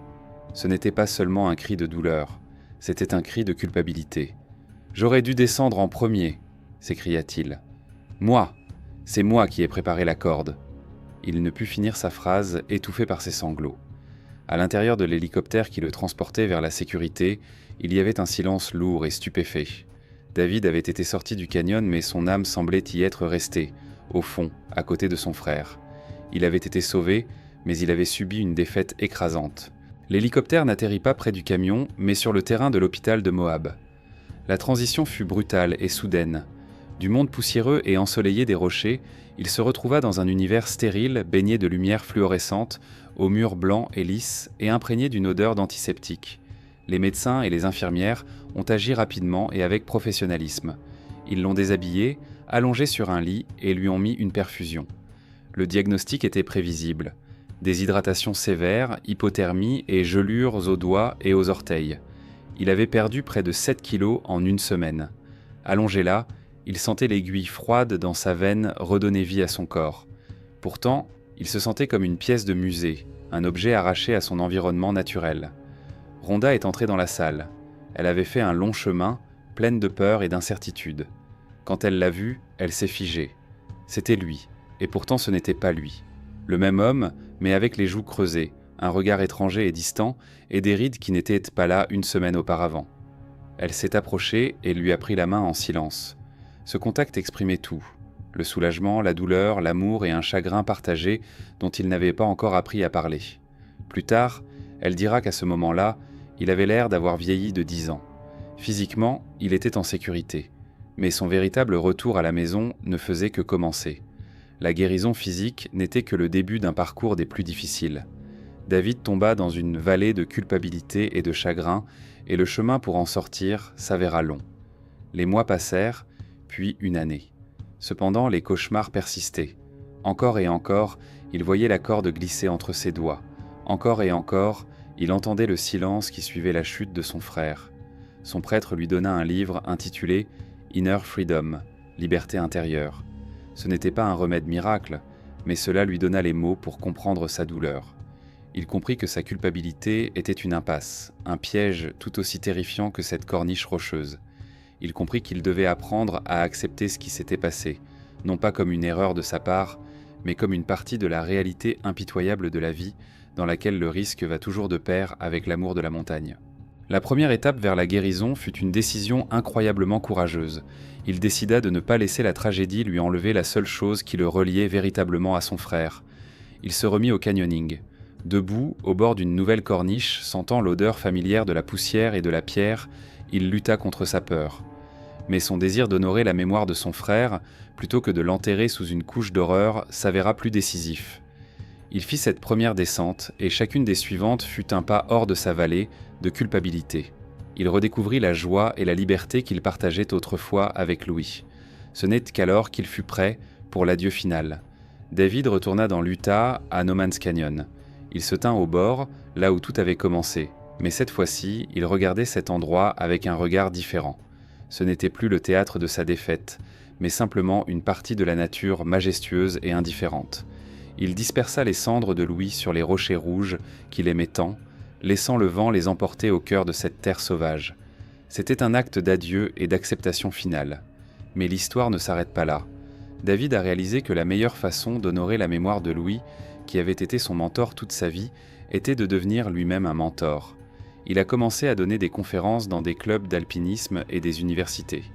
Ce n'était pas seulement un cri de douleur, c'était un cri de culpabilité. « J'aurais dû descendre en premier !» s'écria-t-il. « Moi ! C'est moi qui ai préparé la corde !» Il ne put finir sa phrase, étouffé par ses sanglots. À l'intérieur de l'hélicoptère qui le transportait vers la sécurité, il y avait un silence lourd et stupéfait. David avait été sorti du canyon, mais son âme semblait y être restée, au fond, à côté de son frère. Il avait été sauvé, mais il avait subi une défaite écrasante. L'hélicoptère n'atterrit pas près du camion, mais sur le terrain de l'hôpital de Moab. La transition fut brutale et soudaine. Du monde poussiéreux et ensoleillé des rochers, il se retrouva dans un univers stérile, baigné de lumière fluorescente, aux murs blancs et lisses et imprégné d'une odeur d'antiseptique. Les médecins et les infirmières ont agi rapidement et avec professionnalisme. Ils l'ont déshabillé, allongé sur un lit et lui ont mis une perfusion. Le diagnostic était prévisible. Déshydratation sévère, hypothermie et gelures aux doigts et aux orteils. Il avait perdu près de 7 kilos en une semaine. Allongé là, il sentait l'aiguille froide dans sa veine redonner vie à son corps. Pourtant, il se sentait comme une pièce de musée, un objet arraché à son environnement naturel. Rhonda est entrée dans la salle. Elle avait fait un long chemin, pleine de peur et d'incertitude. Quand elle l'a vu, elle s'est figée. C'était lui, et pourtant ce n'était pas lui. Le même homme, mais avec les joues creusées, un regard étranger et distant, et des rides qui n'étaient pas là une semaine auparavant. Elle s'est approchée et lui a pris la main en silence. Ce contact exprimait tout. Le soulagement, la douleur, l'amour et un chagrin partagé dont il n'avait pas encore appris à parler. Plus tard, elle dira qu'à ce moment-là, il avait l'air d'avoir vieilli de 10 ans. Physiquement, il était en sécurité. Mais son véritable retour à la maison ne faisait que commencer. La guérison physique n'était que le début d'un parcours des plus difficiles. David tomba dans une vallée de culpabilité et de chagrin, et le chemin pour en sortir s'avéra long. Les mois passèrent, puis une année. Cependant, les cauchemars persistaient. Encore et encore, il voyait la corde glisser entre ses doigts. Encore et encore, Il entendait le silence qui suivait la chute de son frère. Son prêtre lui donna un livre intitulé « Inner Freedom », Liberté intérieure. Ce n'était pas un remède miracle, mais cela lui donna les mots pour comprendre sa douleur. Il comprit que sa culpabilité était une impasse, un piège tout aussi terrifiant que cette corniche rocheuse. Il comprit qu'il devait apprendre à accepter ce qui s'était passé, non pas comme une erreur de sa part, mais comme une partie de la réalité impitoyable de la vie, dans laquelle le risque va toujours de pair avec l'amour de la montagne. La première étape vers la guérison fut une décision incroyablement courageuse. Il décida de ne pas laisser la tragédie lui enlever la seule chose qui le reliait véritablement à son frère. Il se remit au canyoning. Debout, au bord d'une nouvelle corniche, sentant l'odeur familière de la poussière et de la pierre, il lutta contre sa peur. Mais son désir d'honorer la mémoire de son frère, plutôt que de l'enterrer sous une couche d'horreur, s'avéra plus décisif. Il fit cette première descente, et chacune des suivantes fut un pas hors de sa vallée, de culpabilité. Il redécouvrit la joie et la liberté qu'il partageait autrefois avec Louis. Ce n'est qu'alors qu'il fut prêt pour l'adieu final. David retourna dans l'Utah, à No Man's Canyon. Il se tint au bord, là où tout avait commencé, mais cette fois-ci, il regardait cet endroit avec un regard différent. Ce n'était plus le théâtre de sa défaite, mais simplement une partie de la nature majestueuse et indifférente. Il dispersa les cendres de Louis sur les rochers rouges qu'il aimait tant, laissant le vent les emporter au cœur de cette terre sauvage. C'était un acte d'adieu et d'acceptation finale. Mais l'histoire ne s'arrête pas là. David a réalisé que la meilleure façon d'honorer la mémoire de Louis, qui avait été son mentor toute sa vie, était de devenir lui-même un mentor. Il a commencé à donner des conférences dans des clubs d'alpinisme et des universités.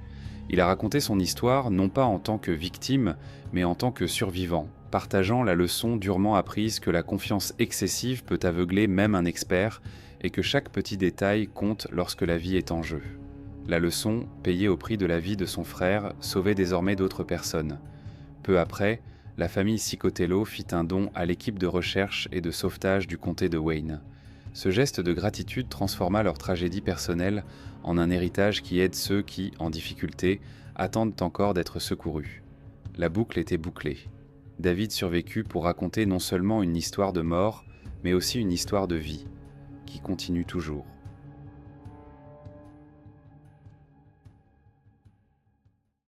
Il a raconté son histoire non pas en tant que victime, mais en tant que survivant, partageant la leçon durement apprise que la confiance excessive peut aveugler même un expert et que chaque petit détail compte lorsque la vie est en jeu. La leçon, payée au prix de la vie de son frère, sauvait désormais d'autres personnes. Peu après, la famille Cicotello fit un don à l'équipe de recherche et de sauvetage du comté de Wayne. Ce geste de gratitude transforma leur tragédie personnelle en un héritage qui aide ceux qui, en difficulté, attendent encore d'être secourus. La boucle était bouclée. David survécut pour raconter non seulement une histoire de mort, mais aussi une histoire de vie, qui continue toujours.